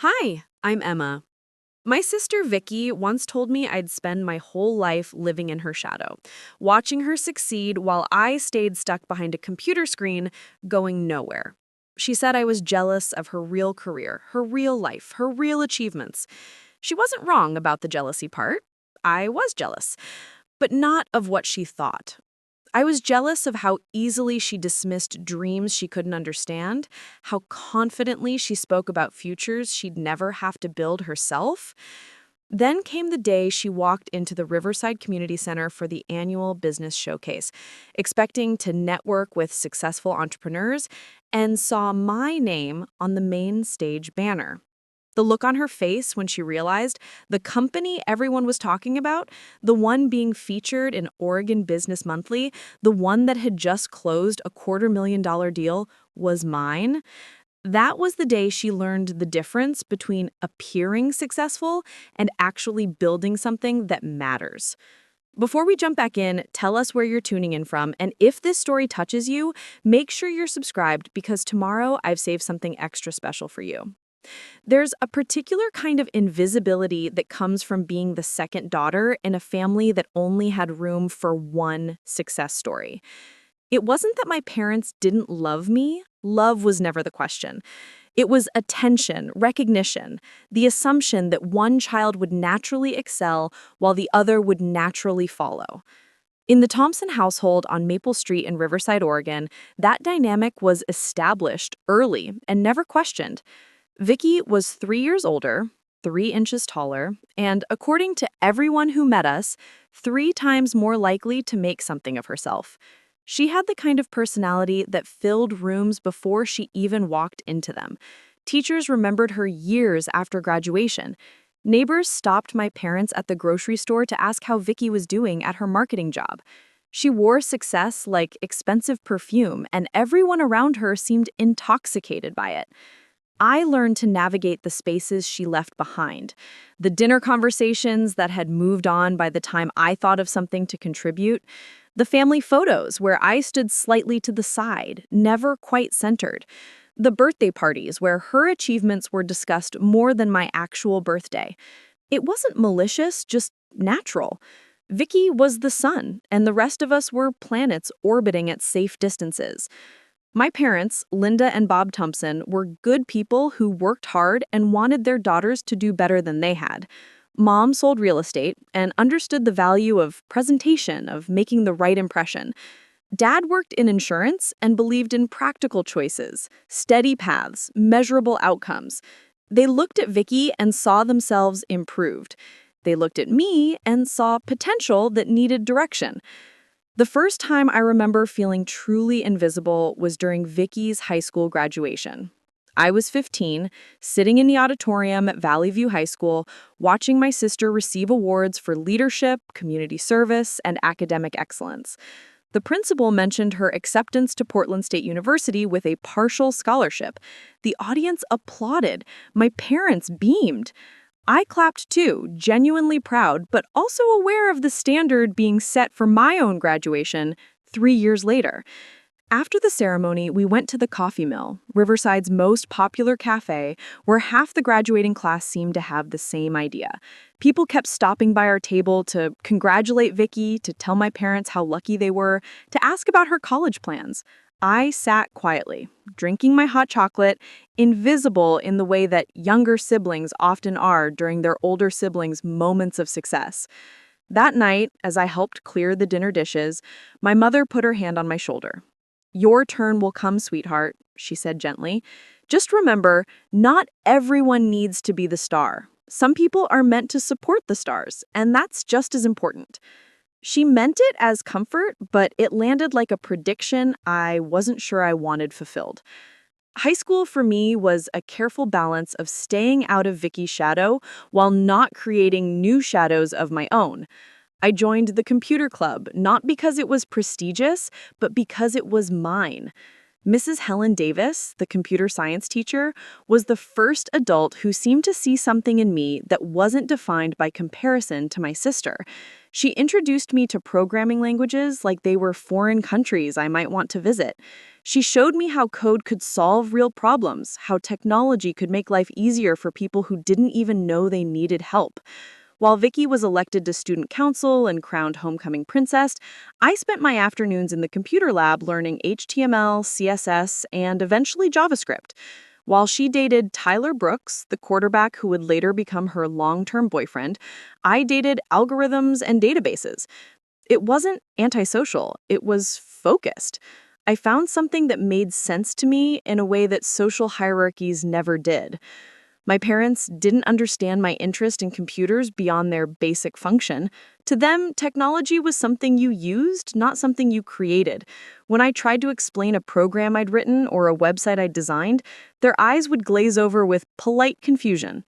Hi, I'm Emma. My sister Vicky once told me I'd spend my whole life living in her shadow, watching her succeed while I stayed stuck behind a computer screen, going nowhere. She said I was jealous of her real career, her real life, her real achievements. She wasn't wrong about the jealousy part. I was jealous, but not of what she thought. I was jealous of how easily she dismissed dreams she couldn't understand, how confidently she spoke about futures she'd never have to build herself. Then came the day she walked into the Riverside Community Center for the annual business showcase, expecting to network with successful entrepreneurs, and saw my name on the main stage banner. The look on her face when she realized the company everyone was talking about, the one being featured in Oregon Business Monthly, the one that had just closed a $250,000 deal, was mine. That was the day she learned the difference between appearing successful and actually building something that matters. Before we jump back in, tell us where you're tuning in from, and if this story touches you, make sure you're subscribed because tomorrow I've saved something extra special for you. There's a particular kind of invisibility that comes from being the second daughter in a family that only had room for one success story. It wasn't that my parents didn't love me. Love was never the question. It was attention, recognition, the assumption that one child would naturally excel while the other would naturally follow. In the Thompson household on Maple Street in Riverside, Oregon, that dynamic was established early and never questioned. Vicky was 3 years older, 3 inches taller, and according to everyone who met us, 3 times more likely to make something of herself. She had the kind of personality that filled rooms before she even walked into them. Teachers remembered her years after graduation. Neighbors stopped my parents at the grocery store to ask how Vicky was doing at her marketing job. She wore success like expensive perfume, and everyone around her seemed intoxicated by it. I learned to navigate the spaces she left behind, the dinner conversations that had moved on by the time I thought of something to contribute, the family photos where I stood slightly to the side, never quite centered, the birthday parties where her achievements were discussed more than my actual birthday. It wasn't malicious, just natural. Vicky was the sun, and the rest of us were planets orbiting at safe distances. My parents, Linda and Bob Thompson, were good people who worked hard and wanted their daughters to do better than they had. Mom sold real estate and understood the value of presentation, of making the right impression. Dad worked in insurance and believed in practical choices, steady paths, measurable outcomes. They looked at Vicky and saw themselves improved. They looked at me and saw potential that needed direction. The first time I remember feeling truly invisible was during Vicky's high school graduation. I was 15, sitting in the auditorium at Valley View High School, watching my sister receive awards for leadership, community service, and academic excellence. The principal mentioned her acceptance to Portland State University with a partial scholarship. The audience applauded. My parents beamed. I clapped too, genuinely proud, but also aware of the standard being set for my own graduation 3 years later. After the ceremony, we went to the Coffee Mill, Riverside's most popular cafe, where half the graduating class seemed to have the same idea. People kept stopping by our table to congratulate Vicky, to tell my parents how lucky they were, to ask about her college plans. I sat quietly, drinking my hot chocolate, invisible in the way that younger siblings often are during their older siblings' moments of success. That night, as I helped clear the dinner dishes, my mother put her hand on my shoulder. "Your turn will come, sweetheart," she said gently. "Just remember, not everyone needs to be the star. Some people are meant to support the stars, and that's just as important." She meant it as comfort, but it landed like a prediction I wasn't sure I wanted fulfilled. High school for me was a careful balance of staying out of Vicky's shadow while not creating new shadows of my own. I joined the computer club, not because it was prestigious, but because it was mine. Mrs. Helen Davis, the computer science teacher, was the first adult who seemed to see something in me that wasn't defined by comparison to my sister. She introduced me to programming languages like they were foreign countries I might want to visit. She showed me how code could solve real problems, how technology could make life easier for people who didn't even know they needed help. While Vicky was elected to student council and crowned homecoming princess, I spent my afternoons in the computer lab learning HTML, CSS, and eventually JavaScript. While she dated Tyler Brooks, the quarterback who would later become her long-term boyfriend, I dated algorithms and databases. It wasn't antisocial, it was focused. I found something that made sense to me in a way that social hierarchies never did. My parents didn't understand my interest in computers beyond their basic function. To them, technology was something you used, not something you created. When I tried to explain a program I'd written or a website I'd designed, their eyes would glaze over with polite confusion.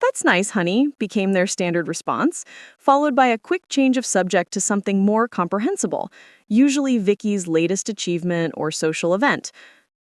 "That's nice, honey," became their standard response, followed by a quick change of subject to something more comprehensible, usually Vicky's latest achievement or social event.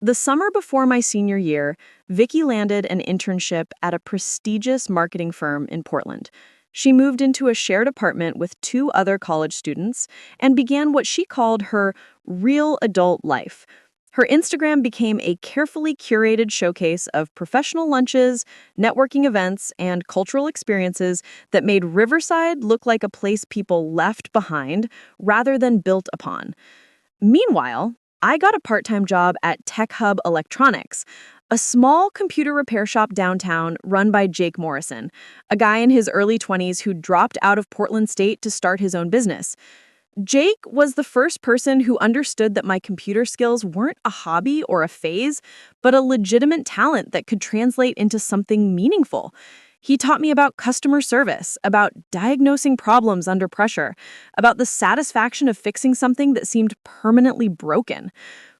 The summer before my senior year, Vicky landed an internship at a prestigious marketing firm in Portland. She moved into a shared apartment with two other college students and began what she called her real adult life. Her Instagram became a carefully curated showcase of professional lunches, networking events, and cultural experiences that made Riverside look like a place people left behind rather than built upon. Meanwhile, I got a part-time job at Tech Hub Electronics, a small computer repair shop downtown run by Jake Morrison, a guy in his early 20s who dropped out of Portland State to start his own business. Jake was the first person who understood that my computer skills weren't a hobby or a phase, but a legitimate talent that could translate into something meaningful. He taught me about customer service, about diagnosing problems under pressure, about the satisfaction of fixing something that seemed permanently broken.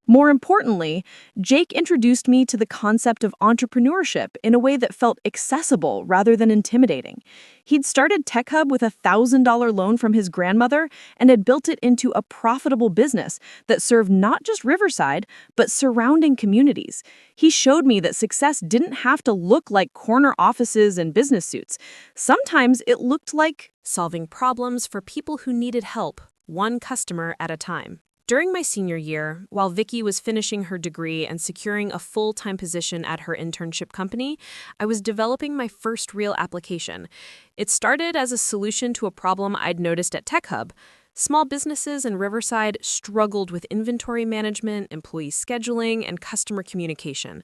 More importantly, Jake introduced me to the concept of entrepreneurship in a way that felt accessible rather than intimidating. He'd started Tech Hub with a $1,000 loan from his grandmother and had built it into a profitable business that served not just Riverside, but surrounding communities. He showed me that success didn't have to look like corner offices and business suits. Sometimes it looked like solving problems for people who needed help, one customer at a time. During my senior year, while Vicky was finishing her degree and securing a full-time position at her internship company, I was developing my first real application. It started as a solution to a problem I'd noticed at Tech Hub. Small businesses in Riverside struggled with inventory management, employee scheduling, and customer communication.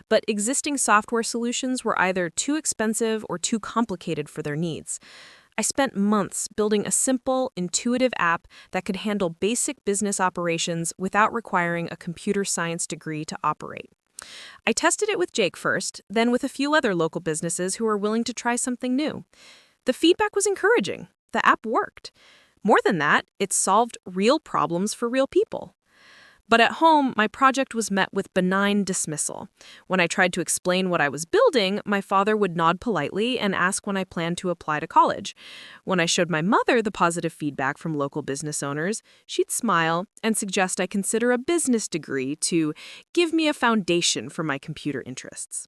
But existing software solutions were either too expensive or too complicated for their needs. I spent months building a simple, intuitive app that could handle basic business operations without requiring a computer science degree to operate. I tested it with Jake first, then with a few other local businesses who were willing to try something new. The feedback was encouraging. The app worked. More than that, it solved real problems for real people. But at home, my project was met with benign dismissal. When I tried to explain what I was building, my father would nod politely and ask when I planned to apply to college. When I showed my mother the positive feedback from local business owners, she'd smile and suggest I consider a business degree to give me a foundation for my computer interests.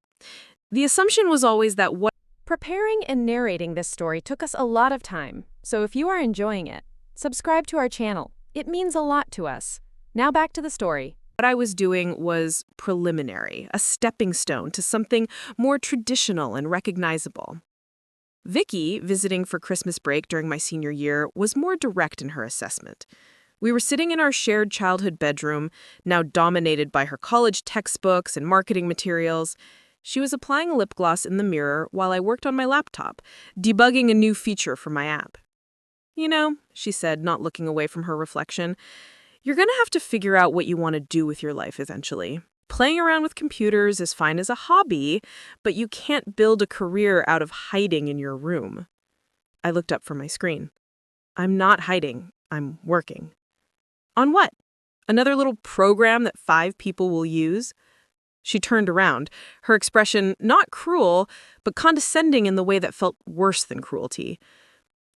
The assumption was always that what Preparing and narrating this story took us a lot of time, so if you are enjoying it, subscribe to our channel. It means a lot to us. Now back to the story. What I was doing was preliminary, a stepping stone to something more traditional and recognizable. Vicky, visiting for Christmas break during my senior year, was more direct in her assessment. We were sitting in our shared childhood bedroom, now dominated by her college textbooks and marketing materials. She was applying a lip gloss in the mirror while I worked on my laptop, debugging a new feature for my app. "You know," she said, not looking away from her reflection, "you're going to have to figure out what you want to do with your life eventually. Playing around with computers is fine as a hobby, but you can't build a career out of hiding in your room." I looked up from my screen. "I'm not hiding. I'm working." "On what? Another little program that 5 people will use?" She turned around, her expression not cruel, but condescending in the way that felt worse than cruelty.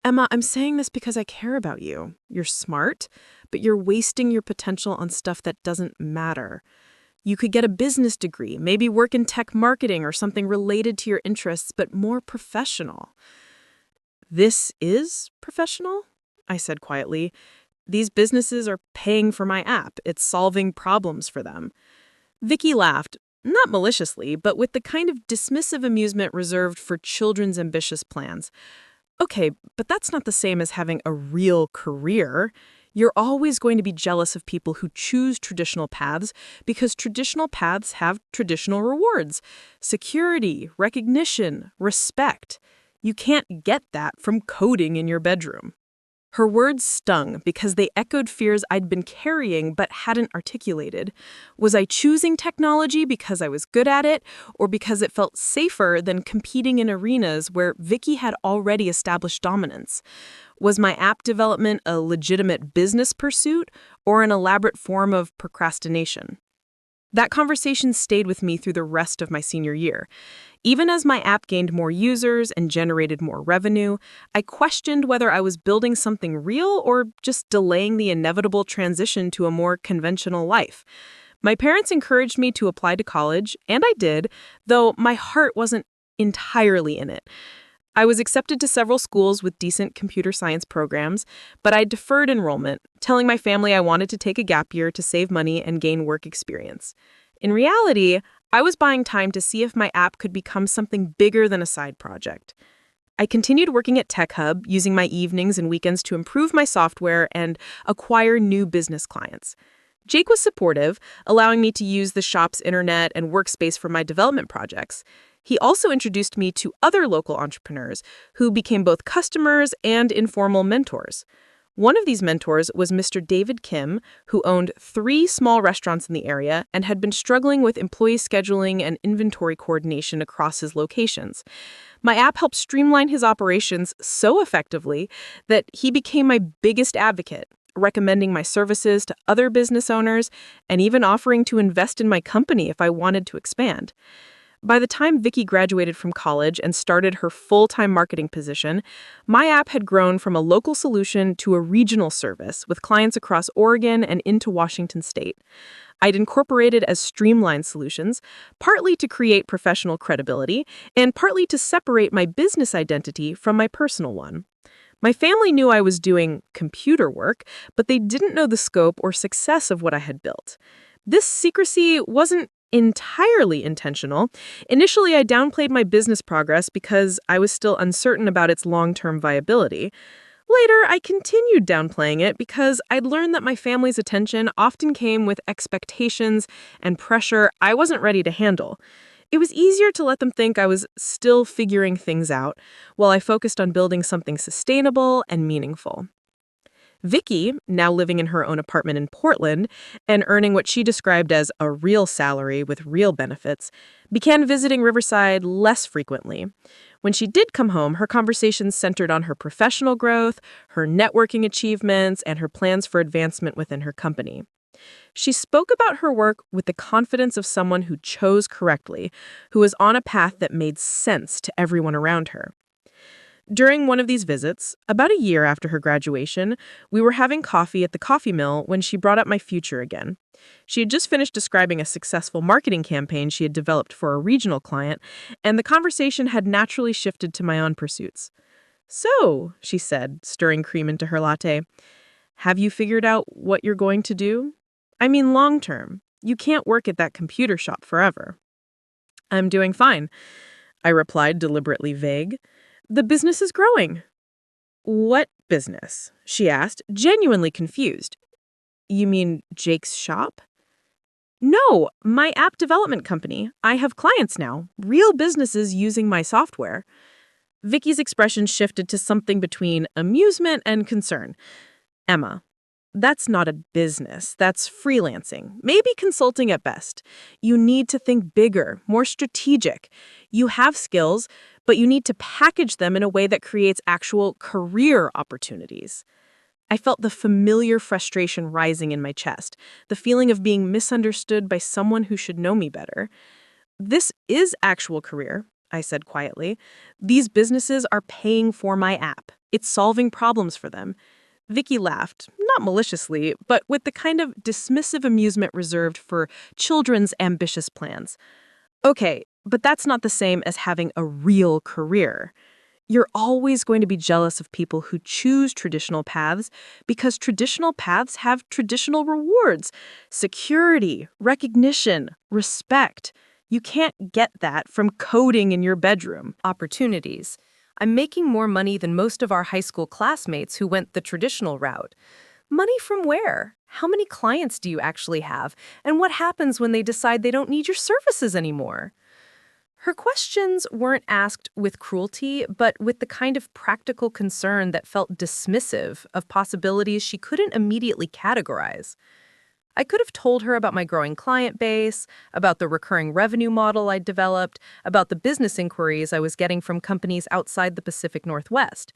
"Emma, I'm saying this because I care about you. You're smart, but you're wasting your potential on stuff that doesn't matter. You could get a business degree, maybe work in tech marketing or something related to your interests, but more professional. This is professional? I said quietly. These businesses are paying for my app. It's solving problems for them. Vicky laughed, not maliciously, but with the kind of dismissive amusement reserved for children's ambitious plans. Okay, but that's not the same as having a real career. You're always going to be jealous of people who choose traditional paths because traditional paths have traditional rewards: security, recognition, respect. You can't get that from coding in your bedroom. Her words stung because they echoed fears I'd been carrying but hadn't articulated. Was I choosing technology because I was good at it, or because it felt safer than competing in arenas where Vicky had already established dominance? Was my app development a legitimate business pursuit, or an elaborate form of procrastination? That conversation stayed with me through the rest of my senior year. Even as my app gained more users and generated more revenue, I questioned whether I was building something real or just delaying the inevitable transition to a more conventional life. My parents encouraged me to apply to college, and I did, though my heart wasn't entirely in it. I was accepted to several schools with decent computer science programs, but I deferred enrollment, telling my family I wanted to take a gap year to save money and gain work experience. In reality, I was buying time to see if my app could become something bigger than a side project. I continued working at Tech Hub, using my evenings and weekends to improve my software and acquire new business clients. Jake was supportive, allowing me to use the shop's internet and workspace for my development projects. He also introduced me to other local entrepreneurs who became both customers and informal mentors. One of these mentors was Mr. David Kim, who owned 3 small restaurants in the area and had been struggling with employee scheduling and inventory coordination across his locations. My app helped streamline his operations so effectively that he became my biggest advocate, recommending my services to other business owners and even offering to invest in my company if I wanted to expand. By the time Vicky graduated from college and started her full-time marketing position, my app had grown from a local solution to a regional service with clients across Oregon and into Washington state. I'd incorporated as streamlined solutions, partly to create professional credibility and partly to separate my business identity from my personal one. My family knew I was doing computer work, but they didn't know the scope or success of what I had built. This secrecy wasn't entirely intentional. Initially, I downplayed my business progress because I was still uncertain about its long-term viability. Later, I continued downplaying it because I'd learned that my family's attention often came with expectations and pressure I wasn't ready to handle. It was easier to let them think I was still figuring things out while I focused on building something sustainable and meaningful. Vicky, now living in her own apartment in Portland and earning what she described as a real salary with real benefits, began visiting Riverside less frequently. When she did come home, her conversations centered on her professional growth, her networking achievements, and her plans for advancement within her company. She spoke about her work with the confidence of someone who chose correctly, who was on a path that made sense to everyone around her. During one of these visits, about a year after her graduation, we were having coffee at the coffee mill when she brought up my future again. She had just finished describing a successful marketing campaign she had developed for a regional client, and the conversation had naturally shifted to my own pursuits. "So," she said, stirring cream into her latte, "have you figured out what you're going to do? I mean, long term. You can't work at that computer shop forever." "I'm doing fine," I replied, deliberately vague. "The business is growing." "What business?" she asked, genuinely confused. "You mean Jake's shop?" "No, my app development company. I have clients now, real businesses using my software." Vicky's expression shifted to something between amusement and concern. "Emma, that's not a business. That's freelancing, maybe consulting at best. You need to think bigger, more strategic. You have skills, but you need to package them in a way that creates actual career opportunities." I felt the familiar frustration rising in my chest, the feeling of being misunderstood by someone who should know me better. "This is actual career," I said quietly. "These businesses are paying for my app. It's solving problems for them. Vicky laughed, not maliciously, but with the kind of dismissive amusement reserved for children's ambitious plans. Okay, but that's not the same as having a real career. You're always going to be jealous of people who choose traditional paths because traditional paths have traditional rewards, security, recognition, respect. You can't get that from coding in your bedroom. Opportunities. I'm making more money than most of our high school classmates who went the traditional route. Money from where? How many clients do you actually have? And what happens when they decide they don't need your services anymore? Her questions weren't asked with cruelty, but with the kind of practical concern that felt dismissive of possibilities she couldn't immediately categorize. I could have told her about my growing client base, about the recurring revenue model I'd developed, about the business inquiries I was getting from companies outside the Pacific Northwest.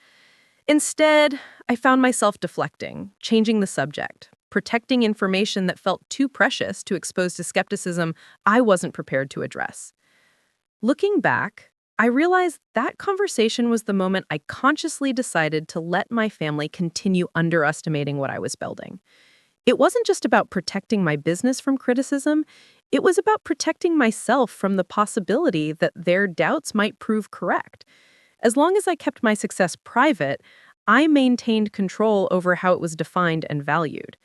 Instead, I found myself deflecting, changing the subject, protecting information that felt too precious to expose to skepticism I wasn't prepared to address. Looking back, I realized that conversation was the moment I consciously decided to let my family continue underestimating what I was building. It wasn't just about protecting my business from criticism, it was about protecting myself from the possibility that their doubts might prove correct. As long as I kept my success private, I maintained control over how it was defined and valued.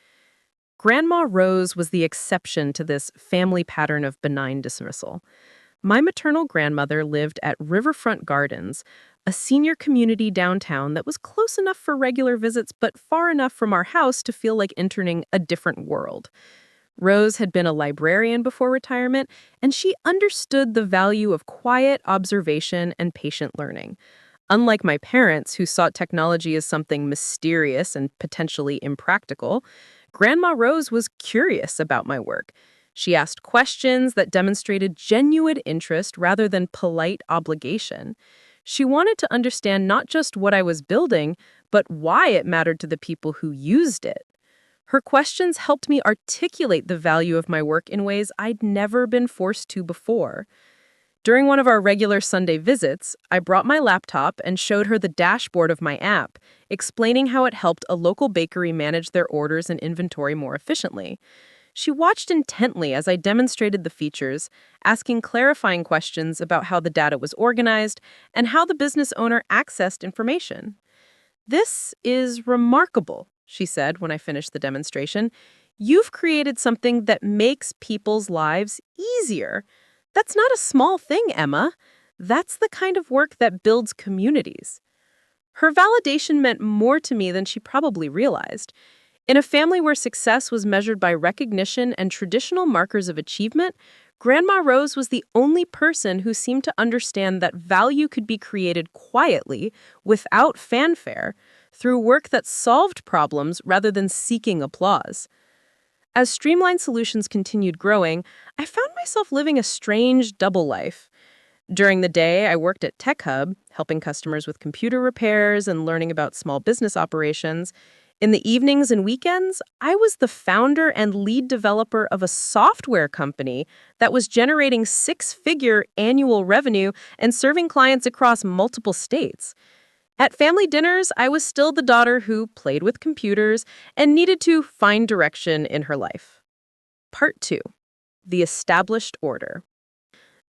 Grandma Rose was the exception to this family pattern of benign dismissal. My maternal grandmother lived at Riverfront Gardens, a senior community downtown that was close enough for regular visits but far enough from our house to feel like entering a different world. Rose had been a librarian before retirement, and she understood the value of quiet observation and patient learning. Unlike my parents, who saw technology as something mysterious and potentially impractical, Grandma Rose was curious about my work. She asked questions that demonstrated genuine interest rather than polite obligation. She wanted to understand not just what I was building, but why it mattered to the people who used it. Her questions helped me articulate the value of my work in ways I'd never been forced to before. During one of our regular Sunday visits, I brought my laptop and showed her the dashboard of my app, explaining how it helped a local bakery manage their orders and inventory more efficiently. She watched intently as I demonstrated the features, asking clarifying questions about how the data was organized and how the business owner accessed information. "This is remarkable," she said when I finished the demonstration. "You've created something that makes people's lives easier. That's not a small thing, Emma. That's the kind of work that builds communities." Her validation meant more to me than she probably realized. In a family where success was measured by recognition and traditional markers of achievement, Grandma Rose was the only person who seemed to understand that value could be created quietly, without fanfare, through work that solved problems rather than seeking applause. As Streamline Solutions continued growing, I found myself living a strange double life. During the day, I worked at Tech Hub, helping customers with computer repairs and learning about small business operations. In the evenings and weekends, I was the founder and lead developer of a software company that was generating six-figure annual revenue and serving clients across multiple states. At family dinners, I was still the daughter who played with computers and needed to find direction in her life. Part 2. The Established Order.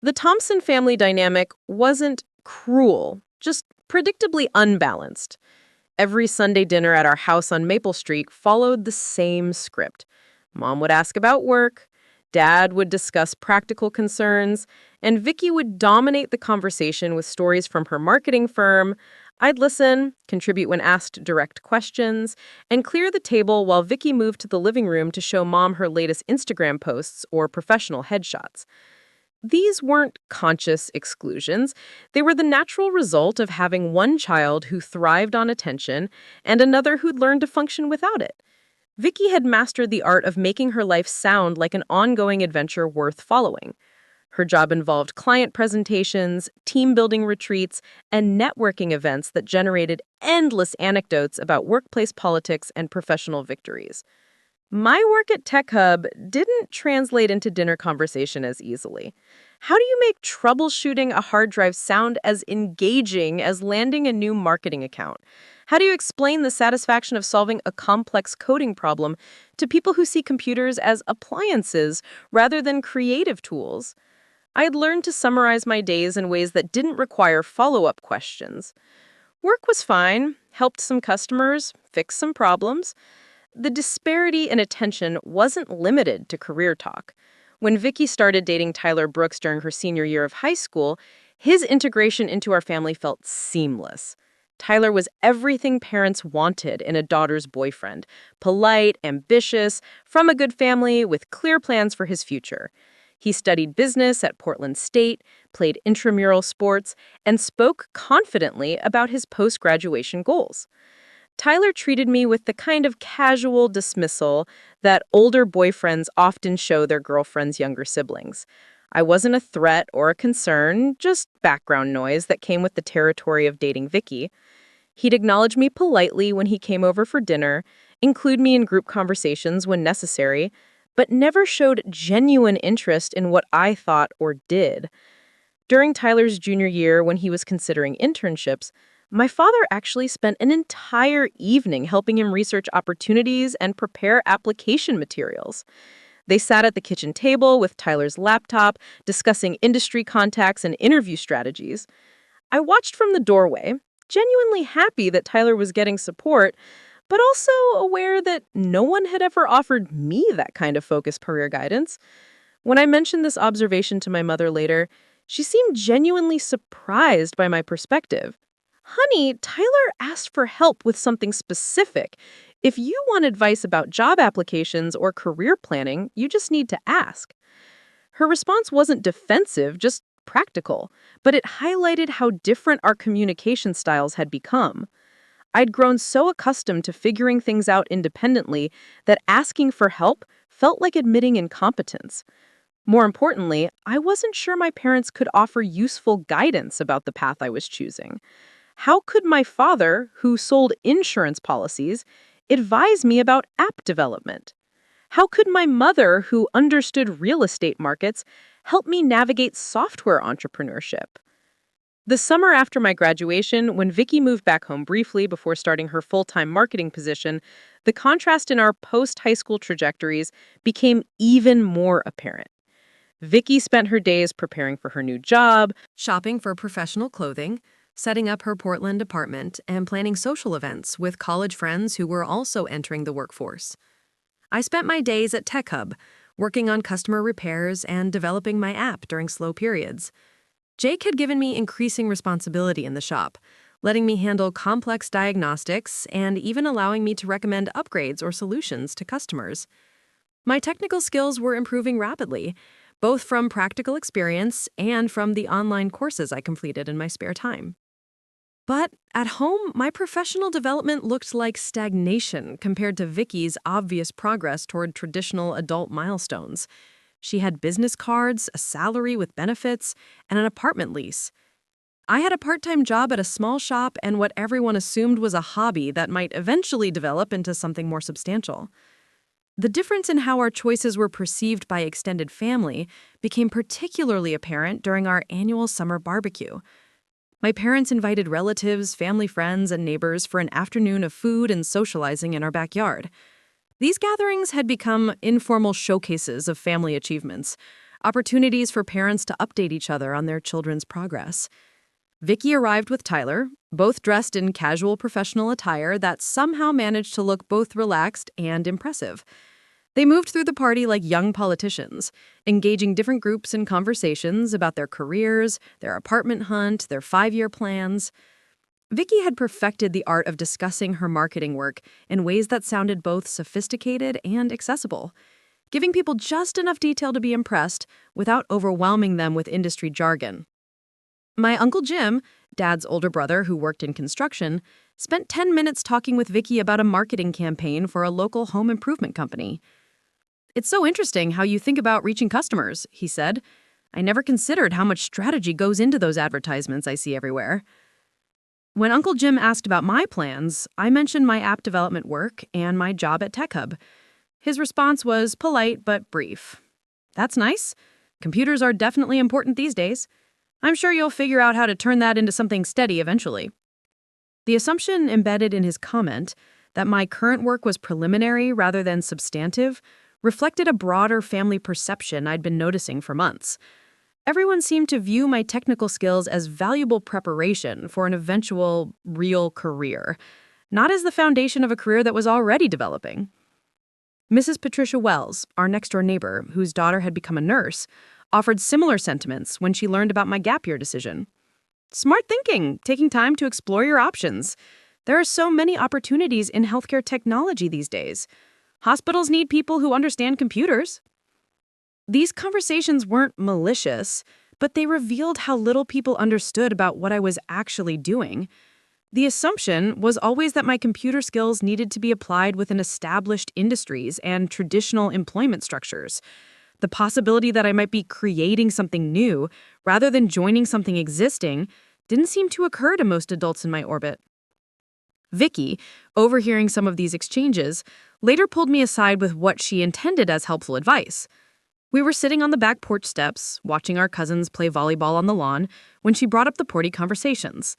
The Thompson family dynamic wasn't cruel, just predictably unbalanced. Every Sunday dinner at our house on Maple Street followed the same script. Mom would ask about work, Dad would discuss practical concerns, and Vicky would dominate the conversation with stories from her marketing firm. I'd listen, contribute when asked direct questions, and clear the table while Vicky moved to the living room to show Mom her latest Instagram posts or professional headshots. These weren't conscious exclusions. They were the natural result of having one child who thrived on attention and another who'd learned to function without it. Vicky had mastered the art of making her life sound like an ongoing adventure worth following. Her job involved client presentations, team-building retreats, and networking events that generated endless anecdotes about workplace politics and professional victories. My work at Tech Hub didn't translate into dinner conversation as easily. How do you make troubleshooting a hard drive sound as engaging as landing a new marketing account? How do you explain the satisfaction of solving a complex coding problem to people who see computers as appliances rather than creative tools? I had learned to summarize my days in ways that didn't require follow-up questions. Work was fine, helped some customers, fixed some problems. The disparity in attention wasn't limited to career talk. When Vicky started dating Tyler Brooks during her senior year of high school, his integration into our family felt seamless. Tyler was everything parents wanted in a daughter's boyfriend: polite, ambitious, from a good family with clear plans for his future. He studied business at Portland State, played intramural sports, and spoke confidently about his post-graduation goals. Tyler treated me with the kind of casual dismissal that older boyfriends often show their girlfriends' younger siblings. I wasn't a threat or a concern, just background noise that came with the territory of dating Vicky. He'd acknowledge me politely when he came over for dinner, include me in group conversations when necessary, but never showed genuine interest in what I thought or did. During Tyler's junior year, when he was considering internships, my father actually spent an entire evening helping him research opportunities and prepare application materials. They sat at the kitchen table with Tyler's laptop, discussing industry contacts and interview strategies. I watched from the doorway, genuinely happy that Tyler was getting support, but also aware that no one had ever offered me that kind of focused career guidance. When I mentioned this observation to my mother later, she seemed genuinely surprised by my perspective. Honey, Tyler asked for help with something specific. If you want advice about job applications or career planning, you just need to ask. Her response wasn't defensive, just practical, but it highlighted how different our communication styles had become. I'd grown so accustomed to figuring things out independently that asking for help felt like admitting incompetence. More importantly, I wasn't sure my parents could offer useful guidance about the path I was choosing. How could my father, who sold insurance policies, advise me about app development? How could my mother, who understood real estate markets, help me navigate software entrepreneurship? The summer after my graduation, when Vicky moved back home briefly before starting her full-time marketing position, the contrast in our post-high school trajectories became even more apparent. Vicky spent her days preparing for her new job, Shopping for professional clothing, setting up her Portland apartment, and planning social events with college friends who were also entering the workforce. I spent my days at Tech Hub, working on customer repairs and developing my app during slow periods. Jake had given me increasing responsibility in the shop, letting me handle complex diagnostics and even allowing me to recommend upgrades or solutions to customers. My technical skills were improving rapidly, both from practical experience and from the online courses I completed in my spare time. But at home, my professional development looked like stagnation compared to Vicky's obvious progress toward traditional adult milestones. She had business cards, a salary with benefits, and an apartment lease. I had a part-time job at a small shop and what everyone assumed was a hobby that might eventually develop into something more substantial. The difference in how our choices were perceived by extended family became particularly apparent during our annual summer barbecue. My parents invited relatives, family friends, and neighbors for an afternoon of food and socializing in our backyard. These gatherings had become informal showcases of family achievements, opportunities for parents to update each other on their children's progress. Vicky arrived with Tyler, both dressed in casual professional attire that somehow managed to look both relaxed and impressive. They moved through the party like young politicians, engaging different groups in conversations about their careers, their apartment hunt, their 5-year plans. Vicky had perfected the art of discussing her marketing work in ways that sounded both sophisticated and accessible, giving people just enough detail to be impressed without overwhelming them with industry jargon. My Uncle Jim, Dad's older brother who worked in construction, spent 10 minutes talking with Vicky about a marketing campaign for a local home improvement company. "It's so interesting how you think about reaching customers," he said. "I never considered how much strategy goes into those advertisements I see everywhere." When Uncle Jim asked about my plans, I mentioned my app development work and my job at Tech Hub. His response was polite but brief. That's nice. Computers are definitely important these days. I'm sure you'll figure out how to turn that into something steady eventually. The assumption embedded in his comment that my current work was preliminary rather than substantive reflected a broader family perception I'd been noticing for months. Everyone seemed to view my technical skills as valuable preparation for an eventual, real career, not as the foundation of a career that was already developing. Mrs. Patricia Wells, our next-door neighbor, whose daughter had become a nurse, offered similar sentiments when she learned about my gap year decision. Smart thinking, taking time to explore your options. There are so many opportunities in healthcare technology these days. Hospitals need people who understand computers. These conversations weren't malicious, but they revealed how little people understood about what I was actually doing. The assumption was always that my computer skills needed to be applied within established industries and traditional employment structures. The possibility that I might be creating something new rather than joining something existing didn't seem to occur to most adults in my orbit. Vicky, overhearing some of these exchanges, later pulled me aside with what she intended as helpful advice. We were sitting on the back porch steps, watching our cousins play volleyball on the lawn, when she brought up the Porty conversations.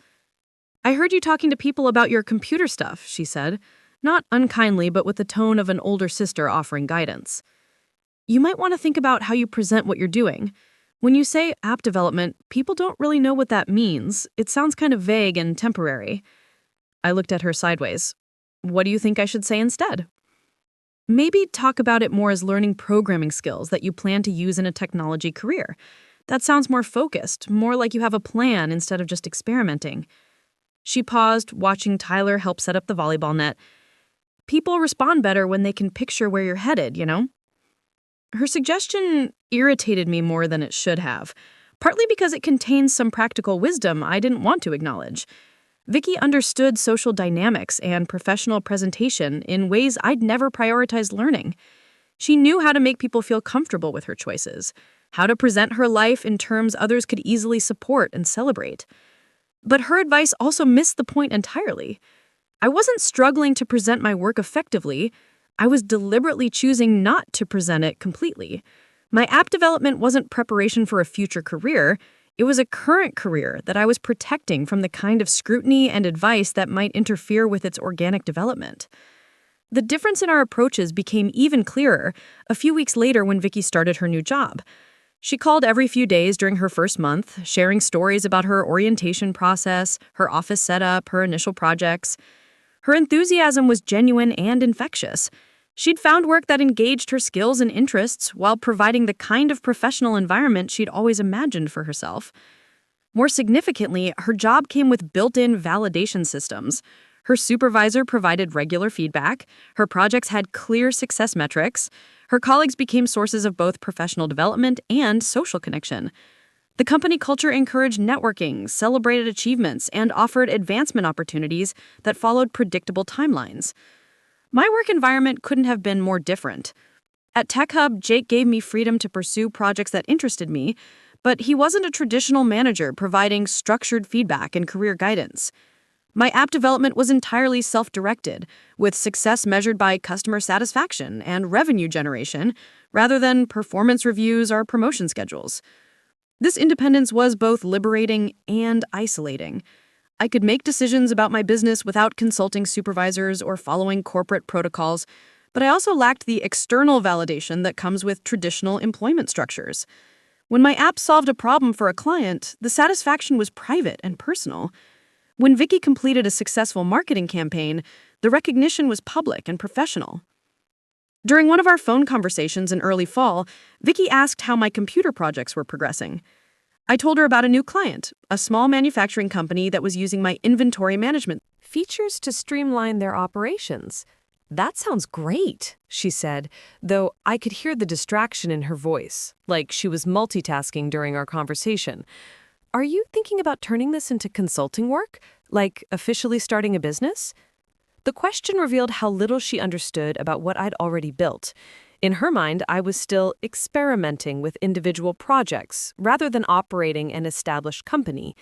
"I heard you talking to people about your computer stuff," she said, not unkindly but with the tone of an older sister offering guidance. "You might want to think about how you present what you're doing. When you say app development, people don't really know what that means. It sounds kind of vague and temporary." I looked at her sideways. "What do you think I should say instead?" "Maybe talk about it more as learning programming skills that you plan to use in a technology career. That sounds more focused, more like you have a plan instead of just experimenting." She paused, watching Tyler help set up the volleyball net. "People respond better when they can picture where you're headed, you know?" Her suggestion irritated me more than it should have, partly because it contains some practical wisdom I didn't want to acknowledge. Vicky understood social dynamics and professional presentation in ways I'd never prioritized learning. She knew how to make people feel comfortable with her choices, how to present her life in terms others could easily support and celebrate. But her advice also missed the point entirely. I wasn't struggling to present my work effectively. I was deliberately choosing not to present it completely. My app development wasn't preparation for a future career. It was a current career that I was protecting from the kind of scrutiny and advice that might interfere with its organic development. The difference in our approaches became even clearer a few weeks later when Vicky started her new job. She called every few days during her first month, sharing stories about her orientation process, her office setup, her initial projects. Her enthusiasm was genuine and infectious. She'd found work that engaged her skills and interests while providing the kind of professional environment she'd always imagined for herself. More significantly, her job came with built-in validation systems. Her supervisor provided regular feedback, her projects had clear success metrics, her colleagues became sources of both professional development and social connection. The company culture encouraged networking, celebrated achievements, and offered advancement opportunities that followed predictable timelines. My work environment couldn't have been more different. At Tech Hub, Jake gave me freedom to pursue projects that interested me, but he wasn't a traditional manager providing structured feedback and career guidance. My app development was entirely self-directed, with success measured by customer satisfaction and revenue generation, rather than performance reviews or promotion schedules. This independence was both liberating and isolating. I could make decisions about my business without consulting supervisors or following corporate protocols, but I also lacked the external validation that comes with traditional employment structures. When my app solved a problem for a client, the satisfaction was private and personal. When Vicky completed a successful marketing campaign, the recognition was public and professional. During one of our phone conversations in early fall, Vicky asked how my computer projects were progressing. I told her about a new client, a small manufacturing company that was using my inventory management Features to streamline their operations. That sounds great, she said, though I could hear the distraction in her voice, like she was multitasking during our conversation. Are you thinking about turning this into consulting work? Like officially starting a business? The question revealed how little she understood about what I'd already built. In her mind, I was still experimenting with individual projects rather than operating an established company.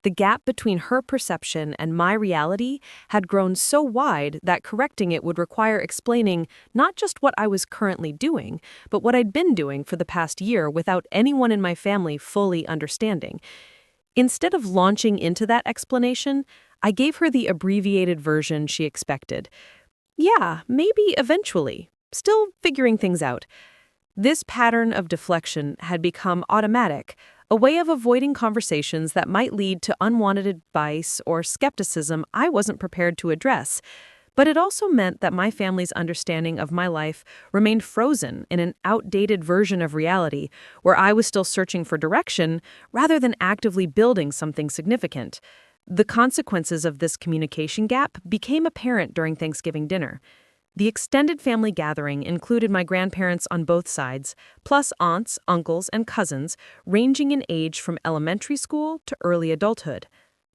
The gap between her perception and my reality had grown so wide that correcting it would require explaining not just what I was currently doing, but what I'd been doing for the past year without anyone in my family fully understanding. Instead of launching into that explanation, I gave her the abbreviated version she expected. Yeah, maybe eventually. Still figuring things out. This pattern of deflection had become automatic, a way of avoiding conversations that might lead to unwanted advice or skepticism I wasn't prepared to address. But it also meant that my family's understanding of my life remained frozen in an outdated version of reality, where I was still searching for direction rather than actively building something significant. The consequences of this communication gap became apparent during Thanksgiving dinner. The extended family gathering included my grandparents on both sides, plus aunts, uncles, and cousins, ranging in age from elementary school to early adulthood.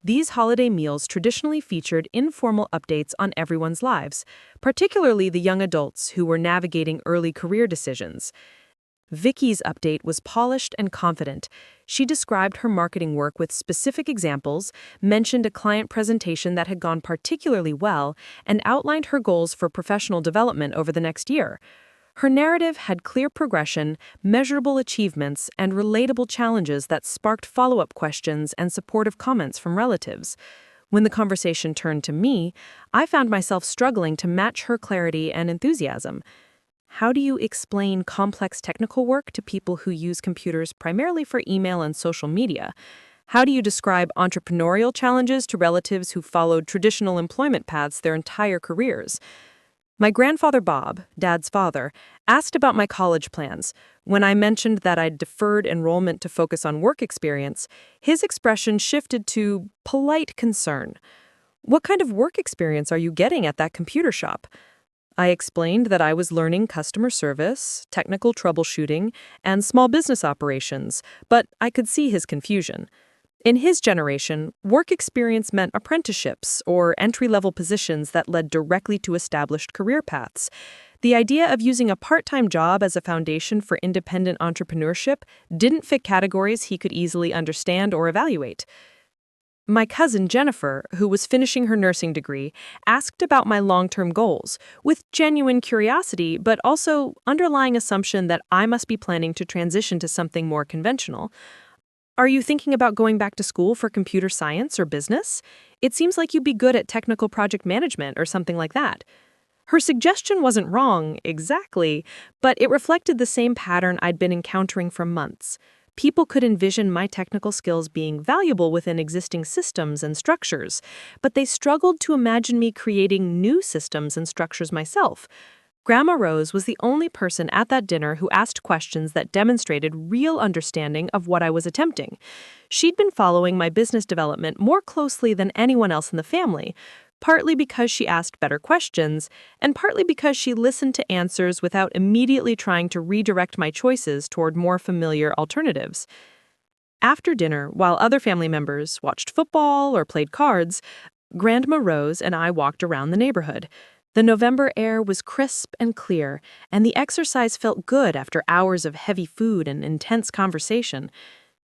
These holiday meals traditionally featured informal updates on everyone's lives, particularly the young adults who were navigating early career decisions. Vicky's update was polished and confident. She described her marketing work with specific examples, mentioned a client presentation that had gone particularly well, and outlined her goals for professional development over the next year. Her narrative had clear progression, measurable achievements, and relatable challenges that sparked follow-up questions and supportive comments from relatives. When the conversation turned to me, I found myself struggling to match her clarity and enthusiasm. How do you explain complex technical work to people who use computers primarily for email and social media? How do you describe entrepreneurial challenges to relatives who followed traditional employment paths their entire careers? My grandfather Bob, Dad's father, asked about my college plans. When I mentioned that I'd deferred enrollment to focus on work experience, his expression shifted to polite concern. "What kind of work experience are you getting at that computer shop?" I explained that I was learning customer service, technical troubleshooting, and small business operations, but I could see his confusion. In his generation, work experience meant apprenticeships or entry-level positions that led directly to established career paths. The idea of using a part-time job as a foundation for independent entrepreneurship didn't fit categories he could easily understand or evaluate. My cousin Jennifer, who was finishing her nursing degree, asked about my long-term goals, with genuine curiosity but also underlying assumption that I must be planning to transition to something more conventional. "Are you thinking about going back to school for computer science or business? It seems like you'd be good at technical project management or something like that." Her suggestion wasn't wrong, exactly, but it reflected the same pattern I'd been encountering for months. People could envision my technical skills being valuable within existing systems and structures, but they struggled to imagine me creating new systems and structures myself. Grandma Rose was the only person at that dinner who asked questions that demonstrated real understanding of what I was attempting. She'd been following my business development more closely than anyone else in the family, partly because she asked better questions, and partly because she listened to answers without immediately trying to redirect my choices toward more familiar alternatives. After dinner, while other family members watched football or played cards, Grandma Rose and I walked around the neighborhood. The November air was crisp and clear, and the exercise felt good after hours of heavy food and intense conversation.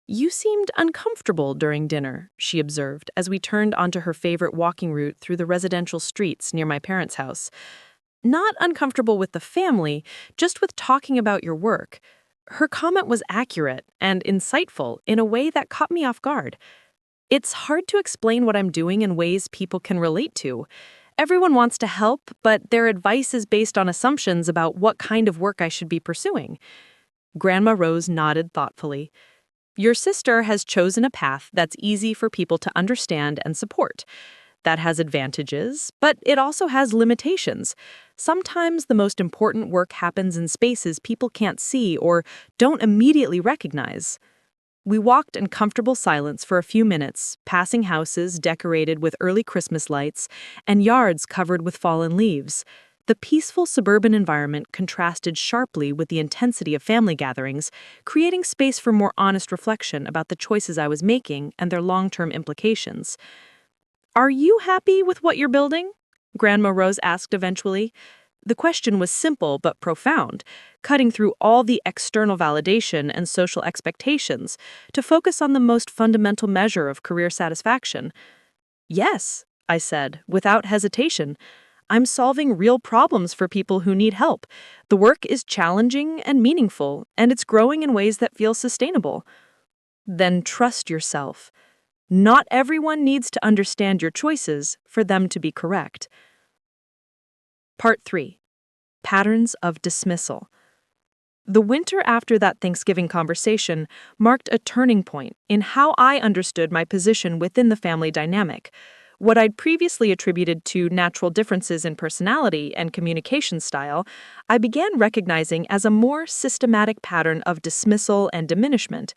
"You seemed uncomfortable during dinner," she observed as we turned onto her favorite walking route through the residential streets near my parents' house. "Not uncomfortable with the family, just with talking about your work." Her comment was accurate and insightful in a way that caught me off guard. It's hard to explain what I'm doing in ways people can relate to. Everyone wants to help, but their advice is based on assumptions about what kind of work I should be pursuing. Grandma Rose nodded thoughtfully. "Your sister has chosen a path that's easy for people to understand and support. That has advantages, but it also has limitations. Sometimes the most important work happens in spaces people can't see or don't immediately recognize." We walked in comfortable silence for a few minutes, passing houses decorated with early Christmas lights and yards covered with fallen leaves. The peaceful suburban environment contrasted sharply with the intensity of family gatherings, creating space for more honest reflection about the choices I was making and their long-term implications. "Are you happy with what you're building?" Grandma Rose asked eventually. The question was simple but profound, cutting through all the external validation and social expectations to focus on the most fundamental measure of career satisfaction. Yes, I said, without hesitation. I'm solving real problems for people who need help. The work is challenging and meaningful, and it's growing in ways that feel sustainable. Then trust yourself. Not everyone needs to understand your choices for them to be correct. Part 3. Patterns of dismissal. The winter after that Thanksgiving conversation marked a turning point in how I understood my position within the family dynamic. What I'd previously attributed to natural differences in personality and communication style, I began recognizing as a more systematic pattern of dismissal and diminishment.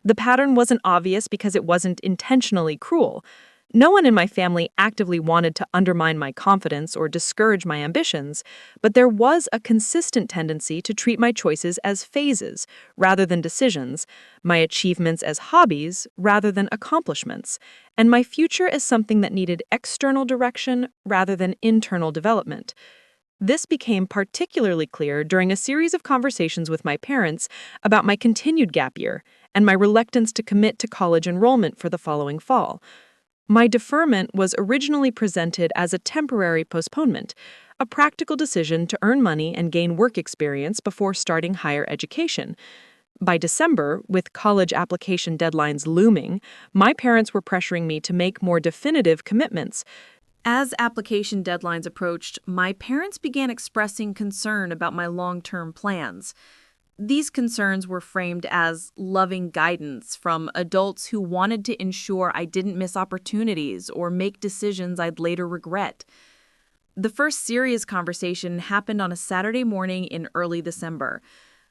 The pattern wasn't obvious because it wasn't intentionally cruel. No one in my family actively wanted to undermine my confidence or discourage my ambitions, but there was a consistent tendency to treat my choices as phases rather than decisions, my achievements as hobbies rather than accomplishments, and my future as something that needed external direction rather than internal development. This became particularly clear during a series of conversations with my parents about my continued gap year and my reluctance to commit to college enrollment for the following fall. My deferment was originally presented as a temporary postponement, a practical decision to earn money and gain work experience before starting higher education. By December, with college application deadlines looming, my parents were pressuring me to make more definitive commitments. As application deadlines approached, my parents began expressing concern about my long-term plans. These concerns were framed as loving guidance from adults who wanted to ensure I didn't miss opportunities or make decisions I'd later regret. The first serious conversation happened on a Saturday morning in early December.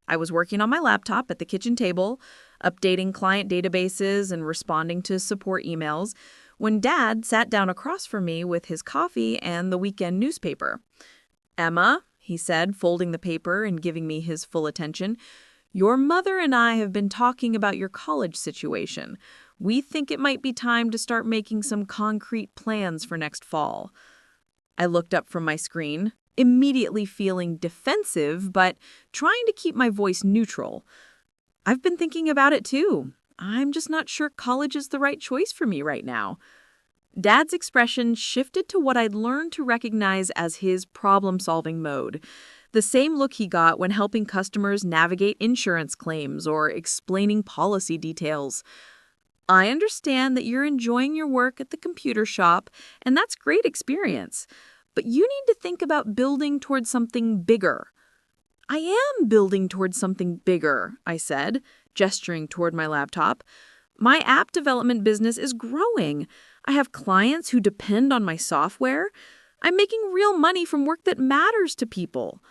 I was working on my laptop at the kitchen table, updating client databases and responding to support emails, when Dad sat down across from me with his coffee and the weekend newspaper. "Emma," he said, folding the paper and giving me his full attention, "your mother and I have been talking about your college situation. We think it might be time to start making some concrete plans for next fall." I looked up from my screen, immediately feeling defensive, but trying to keep my voice neutral. "I've been thinking about it too. I'm just not sure college is the right choice for me right now." Dad's expression shifted to what I'd learned to recognize as his problem-solving mode, the same look he got when helping customers navigate insurance claims or explaining policy details. "I understand that you're enjoying your work at the computer shop, and that's great experience, but you need to think about building towards something bigger." "I am building towards something bigger," I said, gesturing toward my laptop. "My app development business is growing. I have clients who depend on my software. I'm making real money from work that matters to people."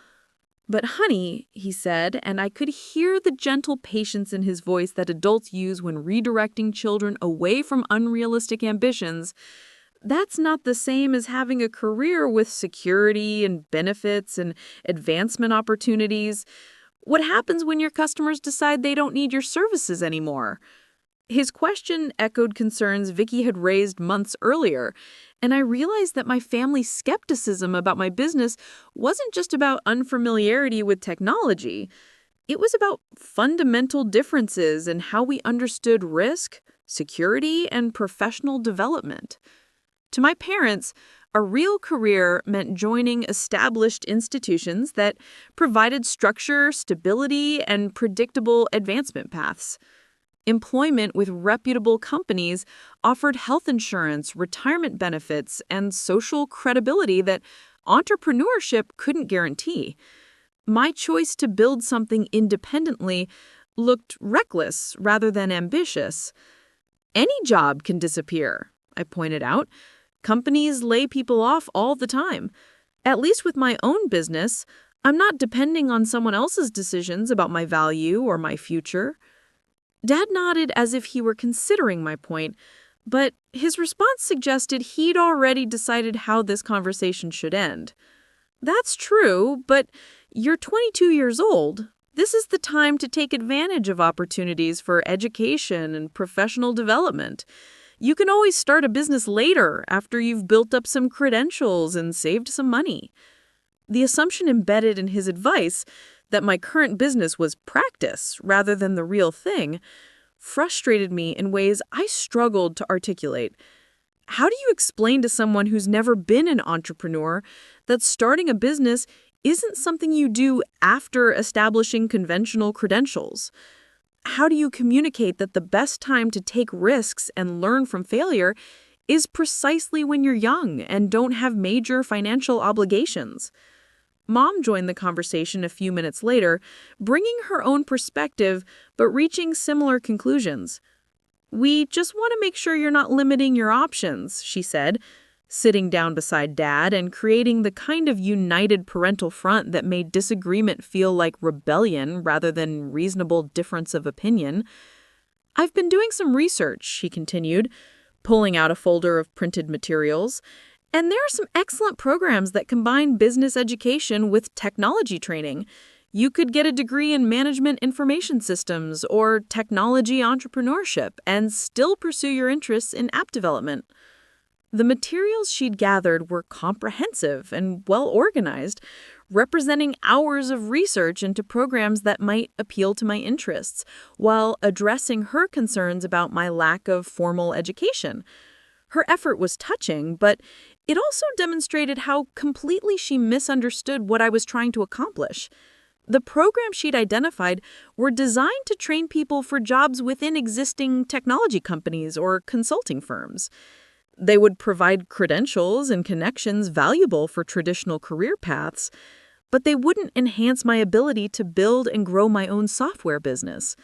"But honey," he said, and I could hear the gentle patience in his voice that adults use when redirecting children away from unrealistic ambitions, "that's not the same as having a career with security and benefits and advancement opportunities. What happens when your customers decide they don't need your services anymore?" His question echoed concerns Vicky had raised months earlier, and I realized that my family's skepticism about my business wasn't just about unfamiliarity with technology. It was about fundamental differences in how we understood risk, security, and professional development. To my parents, a real career meant joining established institutions that provided structure, stability, and predictable advancement paths. Employment with reputable companies offered health insurance, retirement benefits, and social credibility that entrepreneurship couldn't guarantee. My choice to build something independently looked reckless rather than ambitious. "Any job can disappear," I pointed out. "Companies lay people off all the time. At least with my own business, I'm not depending on someone else's decisions about my value or my future." Dad nodded as if he were considering my point, but his response suggested he'd already decided how this conversation should end. "That's true, but you're 22 years old. This is the time to take advantage of opportunities for education and professional development. You can always start a business later after you've built up some credentials and saved some money." The assumption embedded in his advice that my current business was practice rather than the real thing frustrated me in ways I struggled to articulate. How do you explain to someone who's never been an entrepreneur that starting a business isn't something you do after establishing conventional credentials? How do you communicate that the best time to take risks and learn from failure is precisely when you're young and don't have major financial obligations? Mom joined the conversation a few minutes later, bringing her own perspective but reaching similar conclusions. "We just want to make sure you're not limiting your options," she said, sitting down beside Dad and creating the kind of united parental front that made disagreement feel like rebellion rather than reasonable difference of opinion. "I've been doing some research," she continued, pulling out a folder of printed materials, "and there are some excellent programs that combine business education with technology training. You could get a degree in management information systems or technology entrepreneurship and still pursue your interests in app development." The materials she'd gathered were comprehensive and well-organized, representing hours of research into programs that might appeal to my interests, while addressing her concerns about my lack of formal education. Her effort was touching, but it also demonstrated how completely she misunderstood what I was trying to accomplish. The programs she'd identified were designed to train people for jobs within existing technology companies or consulting firms. They would provide credentials and connections valuable for traditional career paths, but they wouldn't enhance my ability to build and grow my own software business.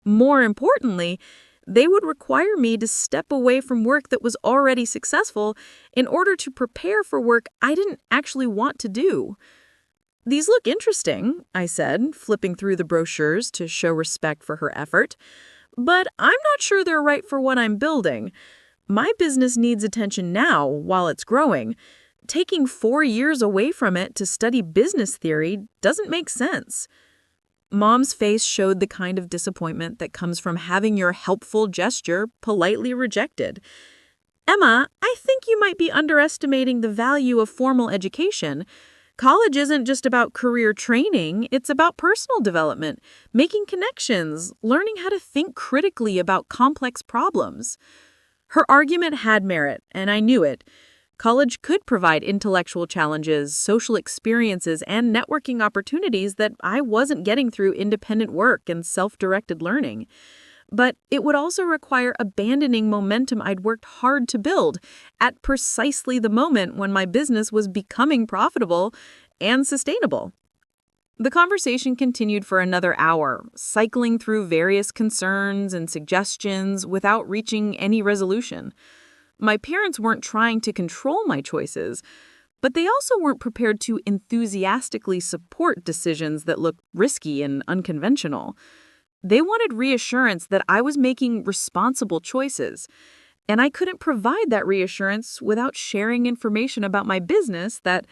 More importantly, they would require me to step away from work that was already successful in order to prepare for work I didn't actually want to do. "These look interesting," I said, flipping through the brochures to show respect for her effort, "but I'm not sure they're right for what I'm building. My business needs attention now while it's growing. Taking 4 years away from it to study business theory doesn't make sense." Mom's face showed the kind of disappointment that comes from having your helpful gesture politely rejected. "Emma, I think you might be underestimating the value of formal education. College isn't just about career training, it's about personal development, making connections, learning how to think critically about complex problems." Her argument had merit, and I knew it. College could provide intellectual challenges, social experiences, and networking opportunities that I wasn't getting through independent work and self-directed learning. But it would also require abandoning momentum I'd worked hard to build at precisely the moment when my business was becoming profitable and sustainable. The conversation continued for another hour, cycling through various concerns and suggestions without reaching any resolution. My parents weren't trying to control my choices, but they also weren't prepared to enthusiastically support decisions that looked risky and unconventional. They wanted reassurance that I was making responsible choices, and I couldn't provide that reassurance without sharing information about my business that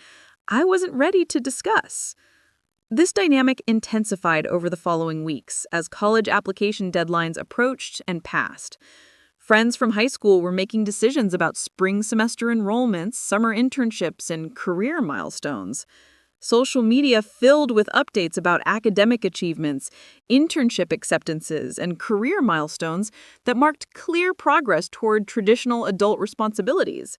I wasn't ready to discuss. This dynamic intensified over the following weeks as college application deadlines approached and passed. Friends from high school were making decisions about spring semester enrollments, summer internships, and career milestones. Social media filled with updates about academic achievements, internship acceptances, and career milestones that marked clear progress toward traditional adult responsibilities.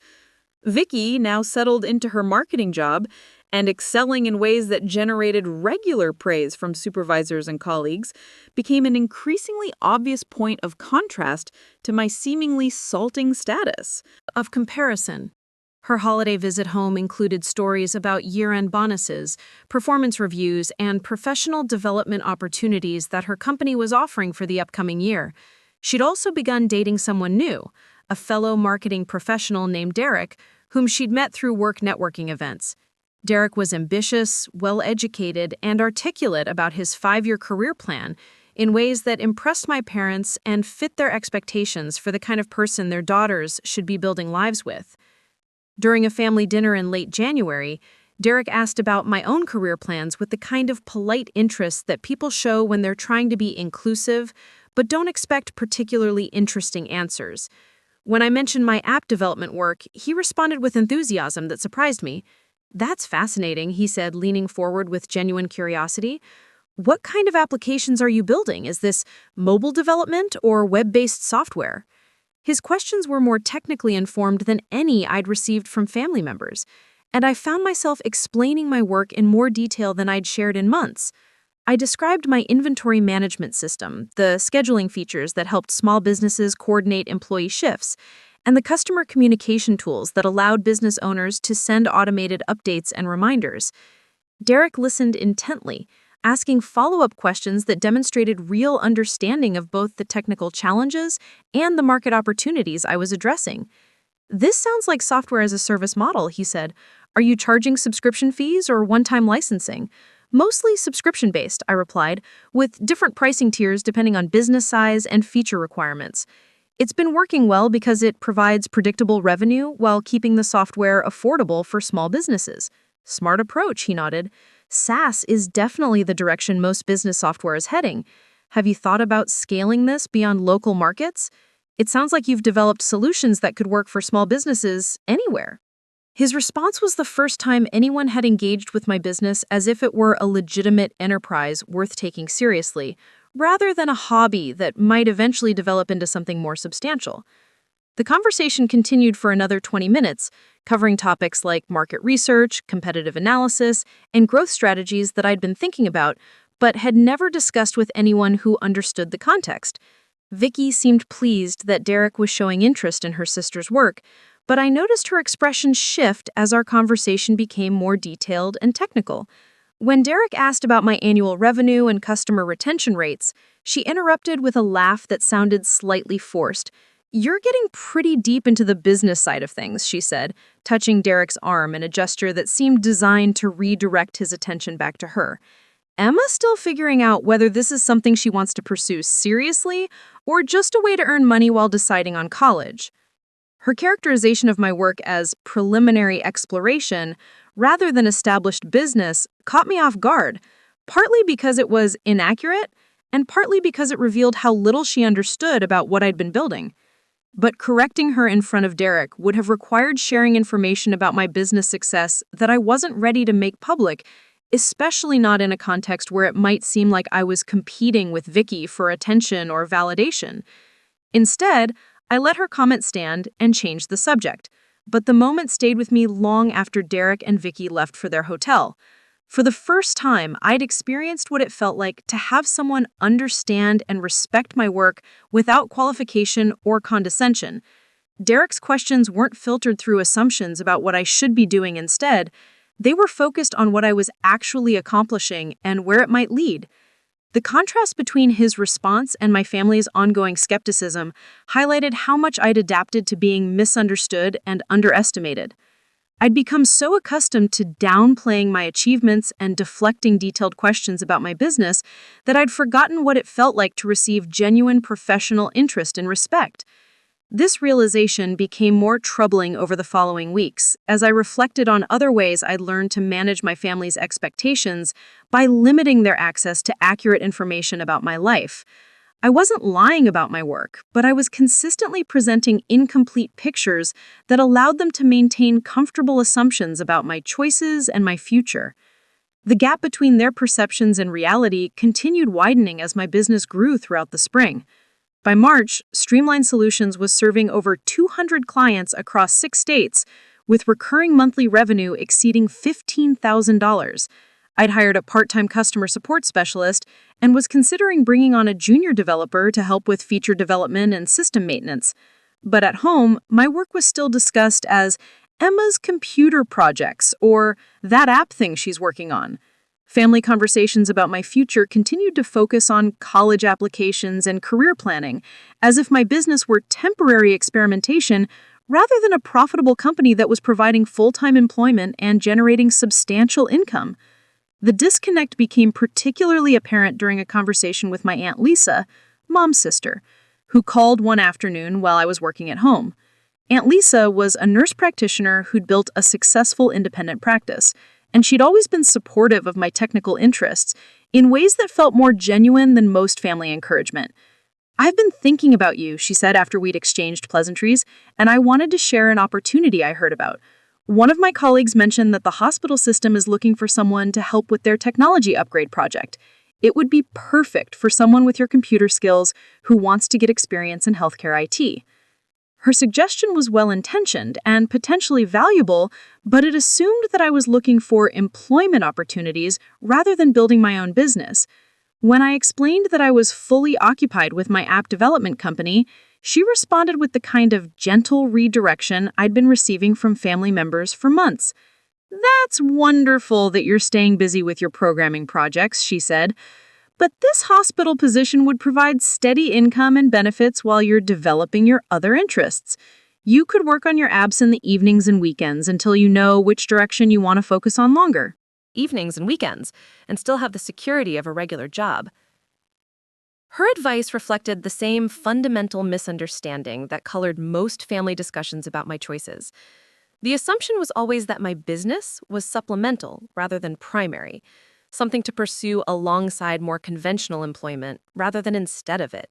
Vicky, now settled into her marketing job and excelling in ways that generated regular praise from supervisors and colleagues, became an increasingly obvious point of contrast to my seemingly salting status. Of comparison. Her holiday visit home included stories about year-end bonuses, performance reviews, and professional development opportunities that her company was offering for the upcoming year. She'd also begun dating someone new, a fellow marketing professional named Derek, whom she'd met through work networking events. Derek was ambitious, well-educated, and articulate about his 5-year career plan in ways that impressed my parents and fit their expectations for the kind of person their daughters should be building lives with. During a family dinner in late January, Derek asked about my own career plans with the kind of polite interest that people show when they're trying to be inclusive, but don't expect particularly interesting answers. When I mentioned my app development work, he responded with enthusiasm that surprised me. That's fascinating, he said, leaning forward with genuine curiosity. What kind of applications are you building? Is this mobile development or web-based software? His questions were more technically informed than any I'd received from family members, and I found myself explaining my work in more detail than I'd shared in months. I described my inventory management system, the scheduling features that helped small businesses coordinate employee shifts, and the customer communication tools that allowed business owners to send automated updates and reminders. Derek listened intently, asking follow-up questions that demonstrated real understanding of both the technical challenges and the market opportunities I was addressing. This sounds like software as a service model, he said. Are you charging subscription fees or one-time licensing? Mostly subscription-based, I replied, with different pricing tiers depending on business size and feature requirements. It's been working well because it provides predictable revenue while keeping the software affordable for small businesses. Smart approach, he nodded. SaaS is definitely the direction most business software is heading. Have you thought about scaling this beyond local markets? It sounds like you've developed solutions that could work for small businesses anywhere. His response was the first time anyone had engaged with my business as if it were a legitimate enterprise worth taking seriously, rather than a hobby that might eventually develop into something more substantial. The conversation continued for another 20 minutes, covering topics like market research, competitive analysis, and growth strategies that I'd been thinking about, but had never discussed with anyone who understood the context. Vicky seemed pleased that Derek was showing interest in her sister's work, but I noticed her expression shift as our conversation became more detailed and technical. When Derek asked about my annual revenue and customer retention rates, she interrupted with a laugh that sounded slightly forced. "You're getting pretty deep into the business side of things," she said, touching Derek's arm in a gesture that seemed designed to redirect his attention back to her. Emma's still figuring out whether this is something she wants to pursue seriously or just a way to earn money while deciding on college. Her characterization of my work as preliminary exploration rather than established business caught me off guard, partly because it was inaccurate and partly because it revealed how little she understood about what I'd been building. But correcting her in front of Derek would have required sharing information about my business success that I wasn't ready to make public, especially not in a context where it might seem like I was competing with Vicky for attention or validation. Instead, I let her comment stand and changed the subject, but the moment stayed with me long after Derek and Vicky left for their hotel. For the first time, I'd experienced what it felt like to have someone understand and respect my work without qualification or condescension. Derek's questions weren't filtered through assumptions about what I should be doing instead. They were focused on what I was actually accomplishing and where it might lead. The contrast between his response and my family's ongoing skepticism highlighted how much I'd adapted to being misunderstood and underestimated. I'd become so accustomed to downplaying my achievements and deflecting detailed questions about my business that I'd forgotten what it felt like to receive genuine professional interest and respect. This realization became more troubling over the following weeks as I reflected on other ways I'd learned to manage my family's expectations by limiting their access to accurate information about my life. I wasn't lying about my work, but I was consistently presenting incomplete pictures that allowed them to maintain comfortable assumptions about my choices and my future. The gap between their perceptions and reality continued widening as my business grew throughout the spring. By March, Streamline Solutions was serving over 200 clients across 6 states, with recurring monthly revenue exceeding $15,000. I'd hired a part-time customer support specialist and was considering bringing on a junior developer to help with feature development and system maintenance. But at home, my work was still discussed as Emma's computer projects or that app thing she's working on. Family conversations about my future continued to focus on college applications and career planning, as if my business were temporary experimentation rather than a profitable company that was providing full-time employment and generating substantial income. The disconnect became particularly apparent during a conversation with my Aunt Lisa, Mom's sister, who called one afternoon while I was working at home. Aunt Lisa was a nurse practitioner who'd built a successful independent practice, and she'd always been supportive of my technical interests in ways that felt more genuine than most family encouragement. "I've been thinking about you," she said after we'd exchanged pleasantries, "and I wanted to share an opportunity I heard about. One of my colleagues mentioned that the hospital system is looking for someone to help with their technology upgrade project. It would be perfect for someone with your computer skills who wants to get experience in healthcare IT. Her suggestion was well-intentioned and potentially valuable, but it assumed that I was looking for employment opportunities rather than building my own business. When I explained that I was fully occupied with my app development company, she responded with the kind of gentle redirection I'd been receiving from family members for months. "That's wonderful that you're staying busy with your programming projects," she said. "But this hospital position would provide steady income and benefits while you're developing your other interests. You could work on your apps in the evenings and weekends until you know which direction you want to focus on longer." Evenings and weekends, and still have the security of a regular job. Her advice reflected the same fundamental misunderstanding that colored most family discussions about my choices. The assumption was always that my business was supplemental rather than primary, something to pursue alongside more conventional employment rather than instead of it.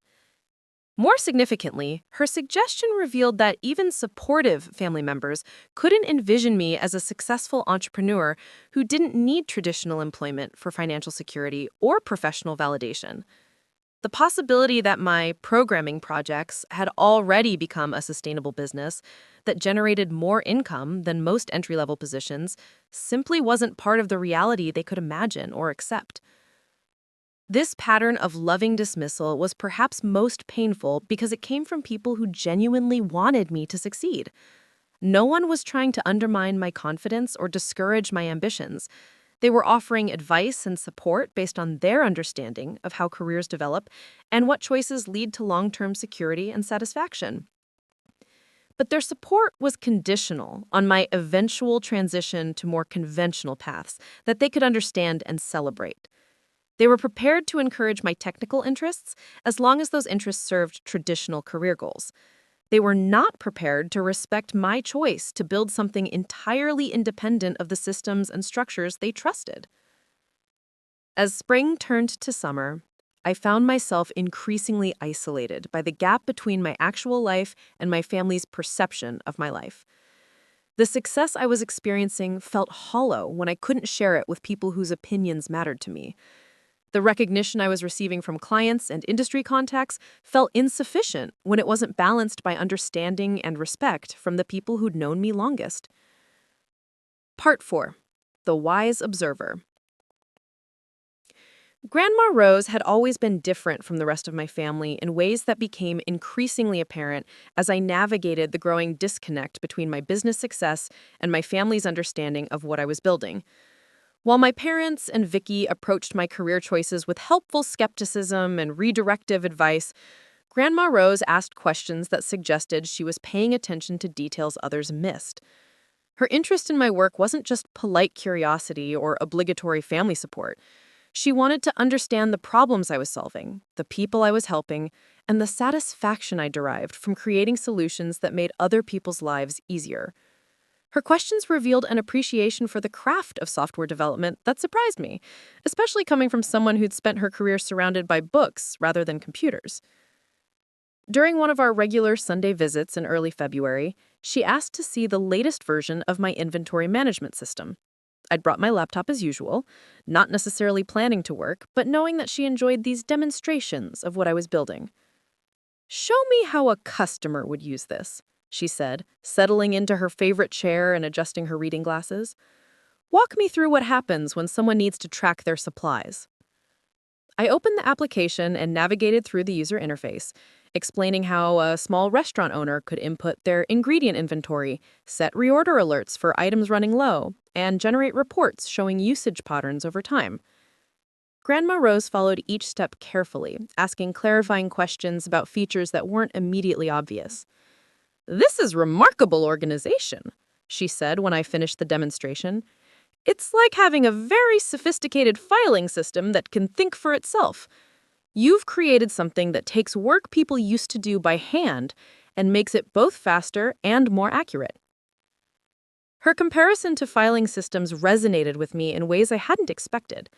More significantly, her suggestion revealed that even supportive family members couldn't envision me as a successful entrepreneur who didn't need traditional employment for financial security or professional validation. The possibility that my programming projects had already become a sustainable business that generated more income than most entry-level positions simply wasn't part of the reality they could imagine or accept. This pattern of loving dismissal was perhaps most painful because it came from people who genuinely wanted me to succeed. No one was trying to undermine my confidence or discourage my ambitions. They were offering advice and support based on their understanding of how careers develop and what choices lead to long-term security and satisfaction. But their support was conditional on my eventual transition to more conventional paths that they could understand and celebrate. They were prepared to encourage my technical interests as long as those interests served traditional career goals. They were not prepared to respect my choice to build something entirely independent of the systems and structures they trusted. As spring turned to summer, I found myself increasingly isolated by the gap between my actual life and my family's perception of my life. The success I was experiencing felt hollow when I couldn't share it with people whose opinions mattered to me. The recognition I was receiving from clients and industry contacts felt insufficient when it wasn't balanced by understanding and respect from the people who'd known me longest. Part 4. The Wise Observer. Grandma Rose had always been different from the rest of my family in ways that became increasingly apparent as I navigated the growing disconnect between my business success and my family's understanding of what I was building. While my parents and Vicky approached my career choices with helpful skepticism and redirective advice, Grandma Rose asked questions that suggested she was paying attention to details others missed. Her interest in my work wasn't just polite curiosity or obligatory family support. She wanted to understand the problems I was solving, the people I was helping, and the satisfaction I derived from creating solutions that made other people's lives easier. Her questions revealed an appreciation for the craft of software development that surprised me, especially coming from someone who'd spent her career surrounded by books rather than computers. During one of our regular Sunday visits in early February, she asked to see the latest version of my inventory management system. I'd brought my laptop as usual, not necessarily planning to work, but knowing that she enjoyed these demonstrations of what I was building. "Show me how a customer would use this," she said, settling into her favorite chair and adjusting her reading glasses. "Walk me through what happens when someone needs to track their supplies." I opened the application and navigated through the user interface, explaining how a small restaurant owner could input their ingredient inventory, set reorder alerts for items running low, and generate reports showing usage patterns over time. Grandma Rose followed each step carefully, asking clarifying questions about features that weren't immediately obvious. "This is remarkable organization," she said when I finished the demonstration. "It's like having a very sophisticated filing system that can think for itself. You've created something that takes work people used to do by hand and makes it both faster and more accurate." Her comparison to filing systems resonated with me in ways I hadn't expected.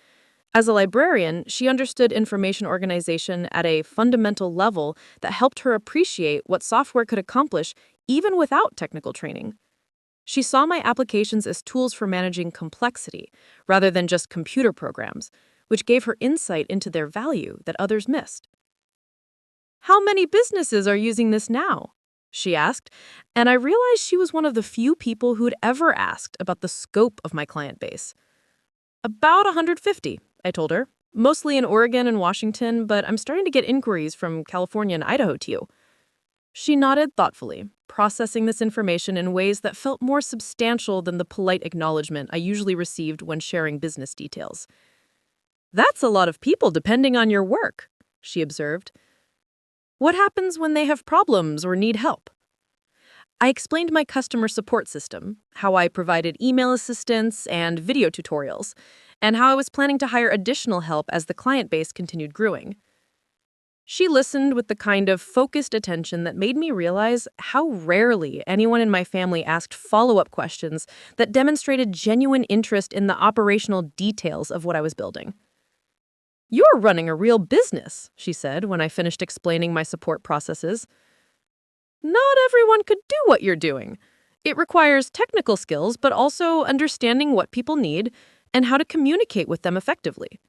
As a librarian, she understood information organization at a fundamental level that helped her appreciate what software could accomplish even without technical training. She saw my applications as tools for managing complexity rather than just computer programs, which gave her insight into their value that others missed. "How many businesses are using this now?" she asked, and I realized she was one of the few people who'd ever asked about the scope of my client base. "About 150, I told her. "Mostly in Oregon and Washington, but I'm starting to get inquiries from California and Idaho too." She nodded thoughtfully, processing this information in ways that felt more substantial than the polite acknowledgement I usually received when sharing business details. "That's a lot of people depending on your work," she observed. "What happens when they have problems or need help?" I explained my customer support system, how I provided email assistance and video tutorials, and how I was planning to hire additional help as the client base continued growing. She listened with the kind of focused attention that made me realize how rarely anyone in my family asked follow-up questions that demonstrated genuine interest in the operational details of what I was building. "You're running a real business," she said when I finished explaining my support processes. "Not everyone could do what you're doing. It requires technical skills, but also understanding what people need and how to communicate with them effectively."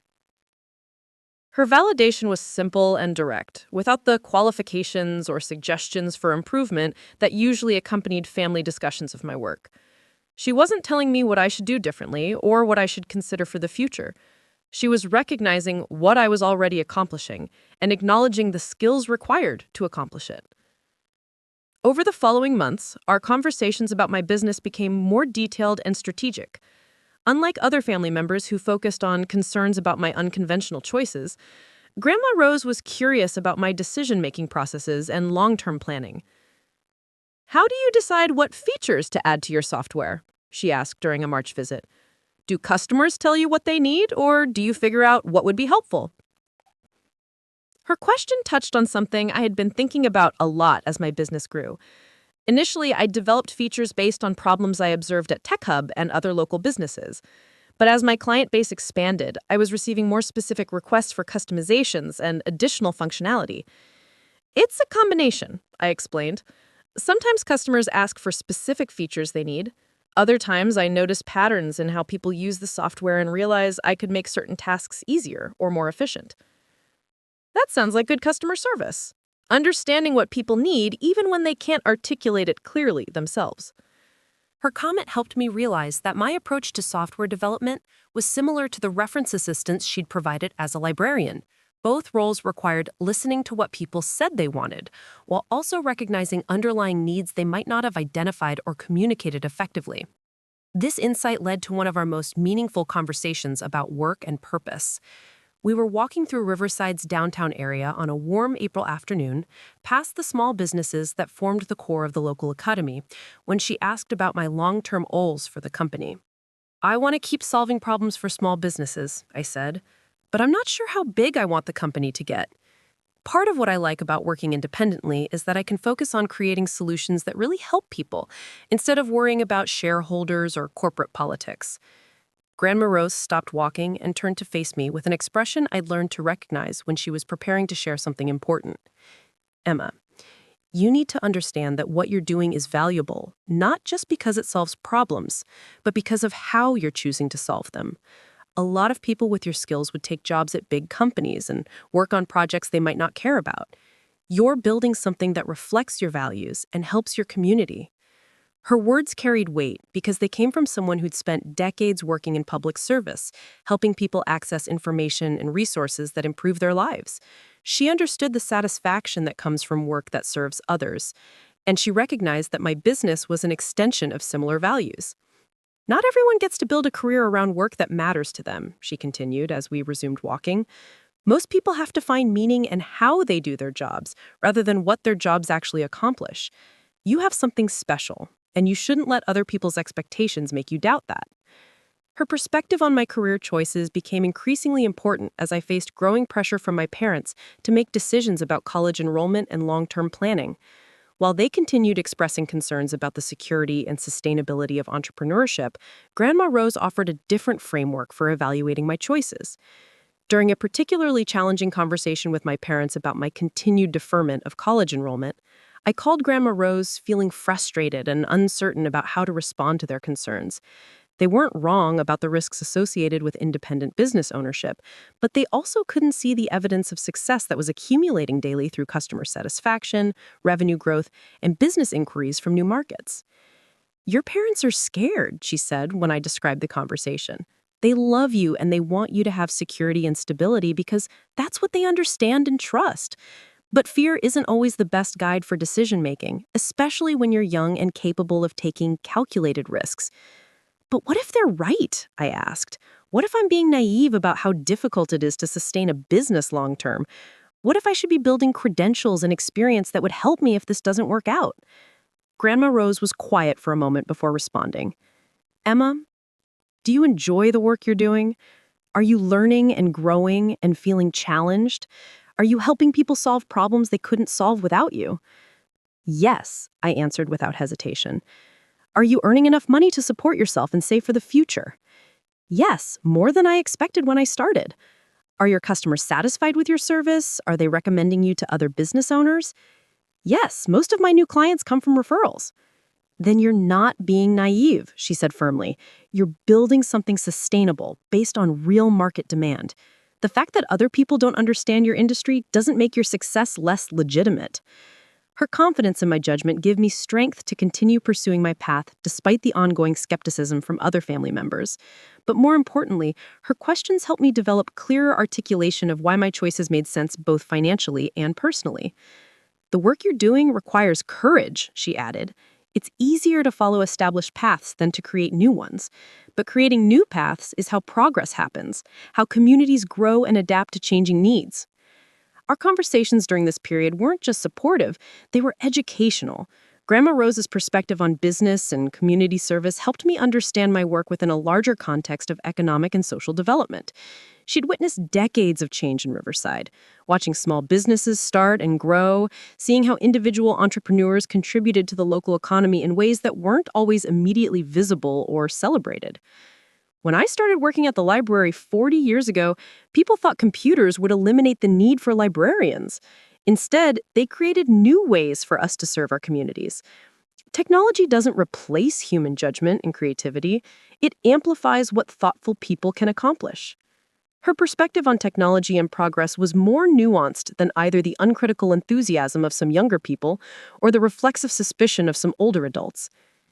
Her validation was simple and direct, without the qualifications or suggestions for improvement that usually accompanied family discussions of my work. She wasn't telling me what I should do differently or what I should consider for the future. She was recognizing what I was already accomplishing and acknowledging the skills required to accomplish it. Over the following months, our conversations about my business became more detailed and strategic. Unlike other family members who focused on concerns about my unconventional choices, Grandma Rose was curious about my decision-making processes and long-term planning. "How do you decide what features to add to your software?" she asked during a March visit. "Do customers tell you what they need, or do you figure out what would be helpful?" Her question touched on something I had been thinking about a lot as my business grew. Initially, I developed features based on problems I observed at Tech Hub and other local businesses. But as my client base expanded, I was receiving more specific requests for customizations and additional functionality. "It's a combination," I explained. "Sometimes customers ask for specific features they need. Other times, I notice patterns in how people use the software and realize I could make certain tasks easier or more efficient." That sounds like good customer service. Understanding what people need even when they can't articulate it clearly themselves. Her comment helped me realize that my approach to software development was similar to the reference assistance she'd provided as a librarian. Both roles required listening to what people said they wanted, while also recognizing underlying needs they might not have identified or communicated effectively. This insight led to one of our most meaningful conversations about work and purpose. We were walking through Riverside's downtown area on a warm April afternoon, past the small businesses that formed the core of the local economy, when she asked about my long-term goals for the company. "I want to keep solving problems for small businesses," I said, "but I'm not sure how big I want the company to get. Part of what I like about working independently is that I can focus on creating solutions that really help people, instead of worrying about shareholders or corporate politics." Grandma Rose stopped walking and turned to face me with an expression I'd learned to recognize when she was preparing to share something important. "Emma, you need to understand that what you're doing is valuable, not just because it solves problems, but because of how you're choosing to solve them. A lot of people with your skills would take jobs at big companies and work on projects they might not care about. You're building something that reflects your values and helps your community." Her words carried weight because they came from someone who'd spent decades working in public service, helping people access information and resources that improve their lives. She understood the satisfaction that comes from work that serves others, and she recognized that my business was an extension of similar values. "Not everyone gets to build a career around work that matters to them," she continued as we resumed walking. "Most people have to find meaning in how they do their jobs, rather than what their jobs actually accomplish. You have something special, and you shouldn't let other people's expectations make you doubt that." Her perspective on my career choices became increasingly important as I faced growing pressure from my parents to make decisions about college enrollment and long-term planning. While they continued expressing concerns about the security and sustainability of entrepreneurship, Grandma Rose offered a different framework for evaluating my choices. During a particularly challenging conversation with my parents about my continued deferment of college enrollment, I called Grandma Rose feeling frustrated and uncertain about how to respond to their concerns. They weren't wrong about the risks associated with independent business ownership, but they also couldn't see the evidence of success that was accumulating daily through customer satisfaction, revenue growth, and business inquiries from new markets. "Your parents are scared," she said when I described the conversation. "They love you and they want you to have security and stability because that's what they understand and trust. But fear isn't always the best guide for decision making, especially when you're young and capable of taking calculated risks." "But what if they're right?" I asked. "What if I'm being naive about how difficult it is to sustain a business long term? What if I should be building credentials and experience that would help me if this doesn't work out?" Grandma Rose was quiet for a moment before responding. "Emma, do you enjoy the work you're doing? Are you learning and growing and feeling challenged? Are you helping people solve problems they couldn't solve without you?" "Yes," I answered without hesitation. "Are you earning enough money to support yourself and save for the future?" "Yes, more than I expected when I started." "Are your customers satisfied with your service? Are they recommending you to other business owners?" "Yes, most of my new clients come from referrals." "Then you're not being naive," she said firmly. "You're building something sustainable based on real market demand. The fact that other people don't understand your industry doesn't make your success less legitimate." Her confidence in my judgment gave me strength to continue pursuing my path despite the ongoing skepticism from other family members. But more importantly, her questions helped me develop clearer articulation of why my choices made sense both financially and personally. "The work you're doing requires courage," she added. "It's easier to follow established paths than to create new ones. But creating new paths is how progress happens, how communities grow and adapt to changing needs." Our conversations during this period weren't just supportive, they were educational. Grandma Rose's perspective on business and community service helped me understand my work within a larger context of economic and social development. She'd witnessed decades of change in Riverside, watching small businesses start and grow, seeing how individual entrepreneurs contributed to the local economy in ways that weren't always immediately visible or celebrated. When I started working at the library 40 years ago, people thought computers would eliminate the need for librarians. Instead, they created new ways for us to serve our communities. Technology doesn't replace human judgment and creativity. It amplifies what thoughtful people can accomplish. Her perspective on technology and progress was more nuanced than either the uncritical enthusiasm of some younger people or the reflexive suspicion of some older adults.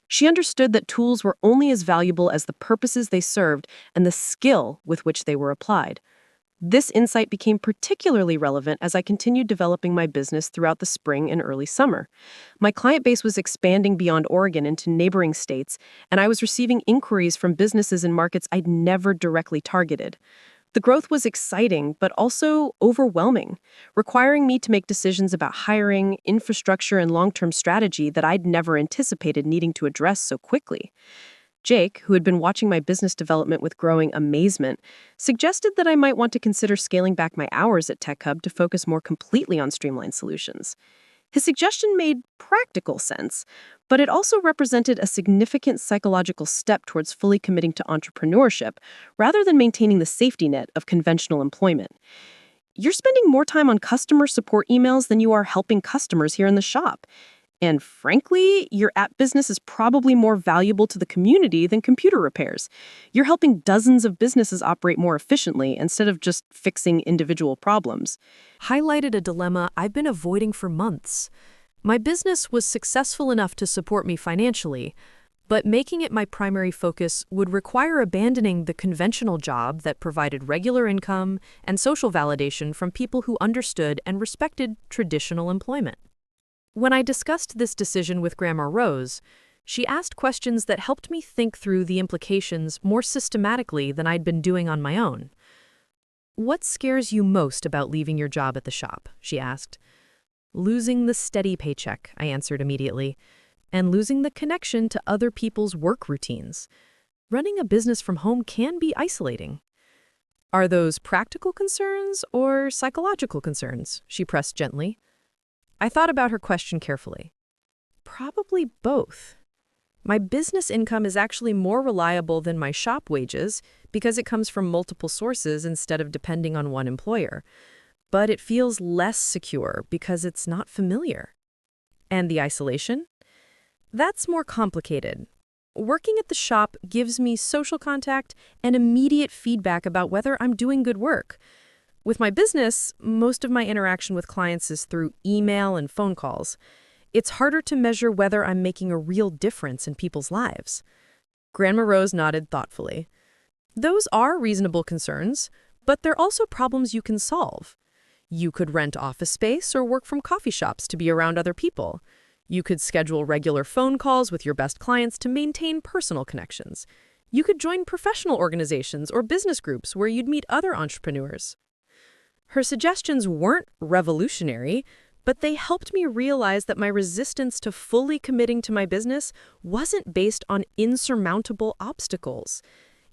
She understood that tools were only as valuable as the purposes they served and the skill with which they were applied. This insight became particularly relevant as I continued developing my business throughout the spring and early summer. My client base was expanding beyond Oregon into neighboring states, and I was receiving inquiries from businesses in markets I'd never directly targeted. The growth was exciting, but also overwhelming, requiring me to make decisions about hiring, infrastructure, and long-term strategy that I'd never anticipated needing to address so quickly. Jake, who had been watching my business development with growing amazement, suggested that I might want to consider scaling back my hours at Tech Hub to focus more completely on streamlined solutions. His suggestion made practical sense, but it also represented a significant psychological step towards fully committing to entrepreneurship, rather than maintaining the safety net of conventional employment. "You're spending more time on customer support emails than you are helping customers here in the shop. And frankly, your app business is probably more valuable to the community than computer repairs. You're helping dozens of businesses operate more efficiently instead of just fixing individual problems." Highlighted a dilemma I've been avoiding for months. My business was successful enough to support me financially, but making it my primary focus would require abandoning the conventional job that provided regular income and social validation from people who understood and respected traditional employment. When I discussed this decision with Grandma Rose, she asked questions that helped me think through the implications more systematically than I'd been doing on my own. "What scares you most about leaving your job at the shop?" she asked. "Losing the steady paycheck," I answered immediately, "and losing the connection to other people's work routines. Running a business from home can be isolating." "Are those practical concerns or psychological concerns?" she pressed gently. I thought about her question carefully. Probably both. My business income is actually more reliable than my shop wages because it comes from multiple sources instead of depending on one employer. But it feels less secure because it's not familiar. And the isolation? That's more complicated. Working at the shop gives me social contact and immediate feedback about whether I'm doing good work. With my business, most of my interaction with clients is through email and phone calls. It's harder to measure whether I'm making a real difference in people's lives. Grandma Rose nodded thoughtfully. Those are reasonable concerns, but they're also problems you can solve. You could rent office space or work from coffee shops to be around other people. You could schedule regular phone calls with your best clients to maintain personal connections. You could join professional organizations or business groups where you'd meet other entrepreneurs. Her suggestions weren't revolutionary, but they helped me realize that my resistance to fully committing to my business wasn't based on insurmountable obstacles.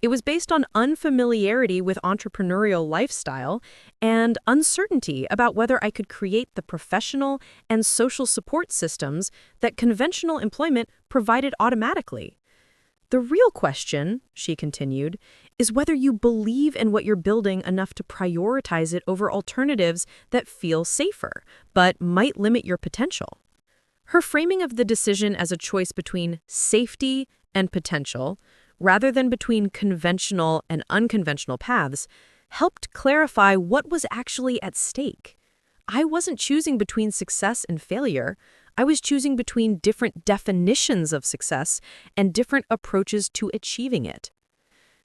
It was based on unfamiliarity with entrepreneurial lifestyle and uncertainty about whether I could create the professional and social support systems that conventional employment provided automatically. The real question, she continued, is whether you believe in what you're building enough to prioritize it over alternatives that feel safer, but might limit your potential. Her framing of the decision as a choice between safety and potential, rather than between conventional and unconventional paths, helped clarify what was actually at stake. I wasn't choosing between success and failure. I was choosing between different definitions of success and different approaches to achieving it.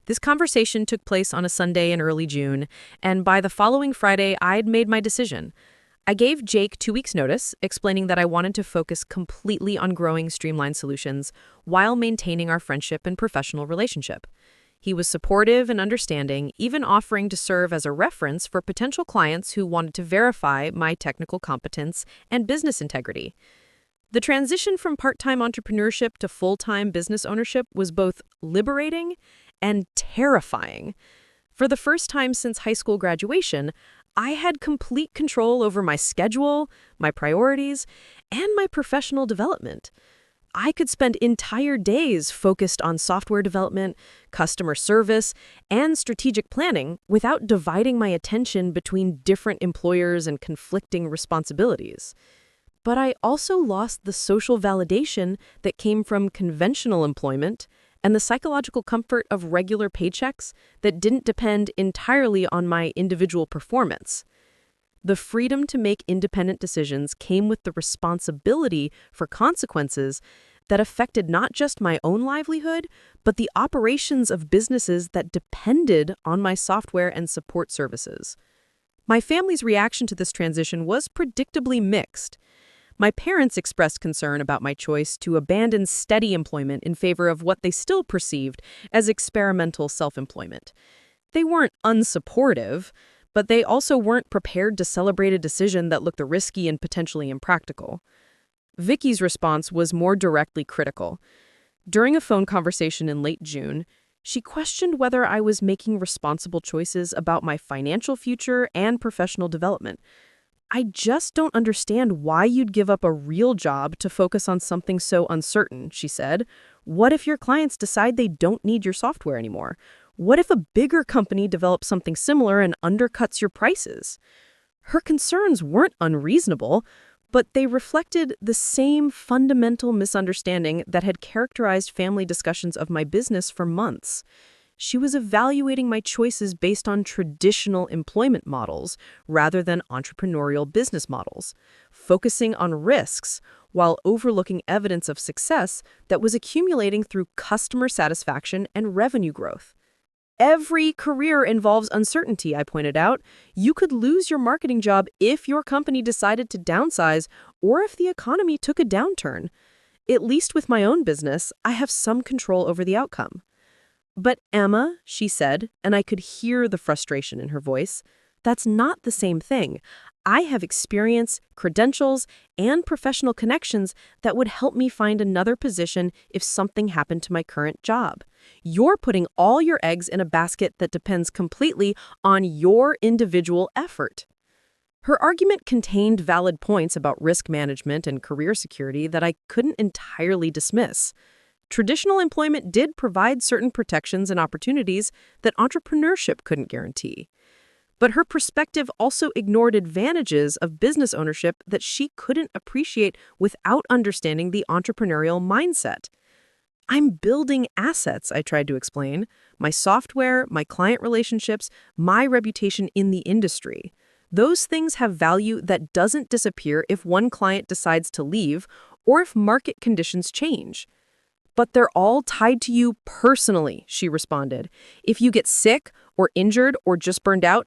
This conversation took place on a Sunday in early June, and by the following Friday, I'd made my decision. I gave Jake 2 weeks' notice, explaining that I wanted to focus completely on growing Streamline Solutions while maintaining our friendship and professional relationship. He was supportive and understanding, even offering to serve as a reference for potential clients who wanted to verify my technical competence and business integrity. The transition from part-time entrepreneurship to full-time business ownership was both liberating and terrifying. For the first time since high school graduation, I had complete control over my schedule, my priorities, and my professional development. I could spend entire days focused on software development, customer service, and strategic planning without dividing my attention between different employers and conflicting responsibilities. But I also lost the social validation that came from conventional employment and the psychological comfort of regular paychecks that didn't depend entirely on my individual performance. The freedom to make independent decisions came with the responsibility for consequences that affected not just my own livelihood, but the operations of businesses that depended on my software and support services. My family's reaction to this transition was predictably mixed. My parents expressed concern about my choice to abandon steady employment in favor of what they still perceived as experimental self-employment. They weren't unsupportive, but they also weren't prepared to celebrate a decision that looked risky and potentially impractical. Vicky's response was more directly critical. During a phone conversation in late June, she questioned whether I was making responsible choices about my financial future and professional development. I just don't understand why you'd give up a real job to focus on something so uncertain, she said. What if your clients decide they don't need your software anymore? What if a bigger company develops something similar and undercuts your prices? Her concerns weren't unreasonable, but they reflected the same fundamental misunderstanding that had characterized family discussions of my business for months. She was evaluating my choices based on traditional employment models rather than entrepreneurial business models, focusing on risks while overlooking evidence of success that was accumulating through customer satisfaction and revenue growth. Every career involves uncertainty, I pointed out. You could lose your marketing job if your company decided to downsize or if the economy took a downturn. At least with my own business, I have some control over the outcome. But Emma, she said, and I could hear the frustration in her voice, that's not the same thing. I have experience, credentials, and professional connections that would help me find another position if something happened to my current job. You're putting all your eggs in a basket that depends completely on your individual effort. Her argument contained valid points about risk management and career security that I couldn't entirely dismiss. Traditional employment did provide certain protections and opportunities that entrepreneurship couldn't guarantee. But her perspective also ignored advantages of business ownership that she couldn't appreciate without understanding the entrepreneurial mindset. I'm building assets, I tried to explain. My software, my client relationships, my reputation in the industry. Those things have value that doesn't disappear if one client decides to leave or if market conditions change. But they're all tied to you personally, she responded. If you get sick or injured or just burned out,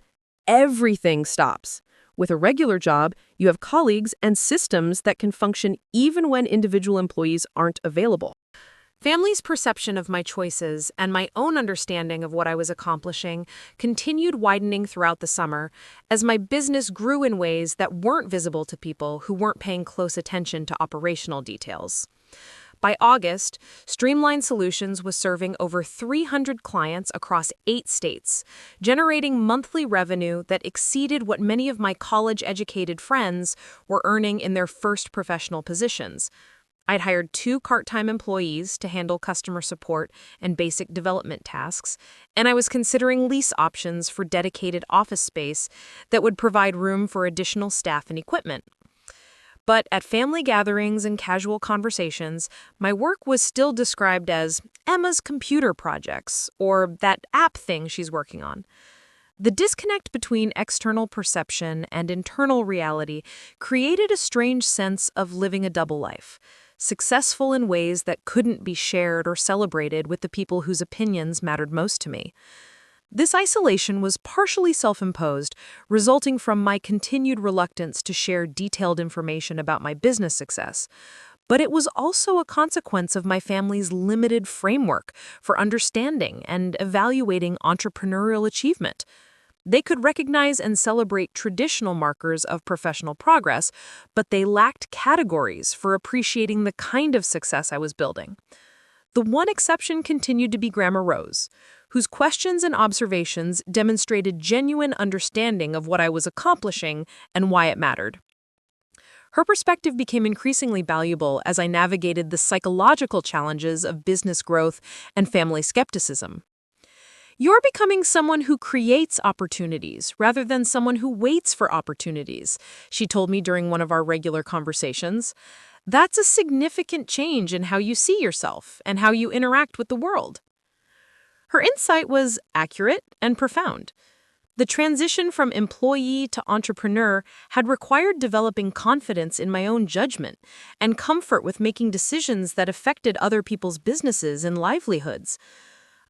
everything stops. With a regular job, you have colleagues and systems that can function even when individual employees aren't available. Family's perception of my choices and my own understanding of what I was accomplishing continued widening throughout the summer as my business grew in ways that weren't visible to people who weren't paying close attention to operational details. By August, Streamline Solutions was serving over 300 clients across 8 states, generating monthly revenue that exceeded what many of my college-educated friends were earning in their first professional positions. I'd hired 2 part-time employees to handle customer support and basic development tasks, and I was considering lease options for dedicated office space that would provide room for additional staff and equipment. But at family gatherings and casual conversations, my work was still described as Emma's computer projects or that app thing she's working on. The disconnect between external perception and internal reality created a strange sense of living a double life, successful in ways that couldn't be shared or celebrated with the people whose opinions mattered most to me. This isolation was partially self-imposed, resulting from my continued reluctance to share detailed information about my business success. But it was also a consequence of my family's limited framework for understanding and evaluating entrepreneurial achievement. They could recognize and celebrate traditional markers of professional progress, but they lacked categories for appreciating the kind of success I was building. The one exception continued to be Grandma Rose, whose questions and observations demonstrated genuine understanding of what I was accomplishing and why it mattered. Her perspective became increasingly valuable as I navigated the psychological challenges of business growth and family skepticism. You're becoming someone who creates opportunities rather than someone who waits for opportunities, she told me during one of our regular conversations. That's a significant change in how you see yourself and how you interact with the world. Her insight was accurate and profound. The transition from employee to entrepreneur had required developing confidence in my own judgment and comfort with making decisions that affected other people's businesses and livelihoods.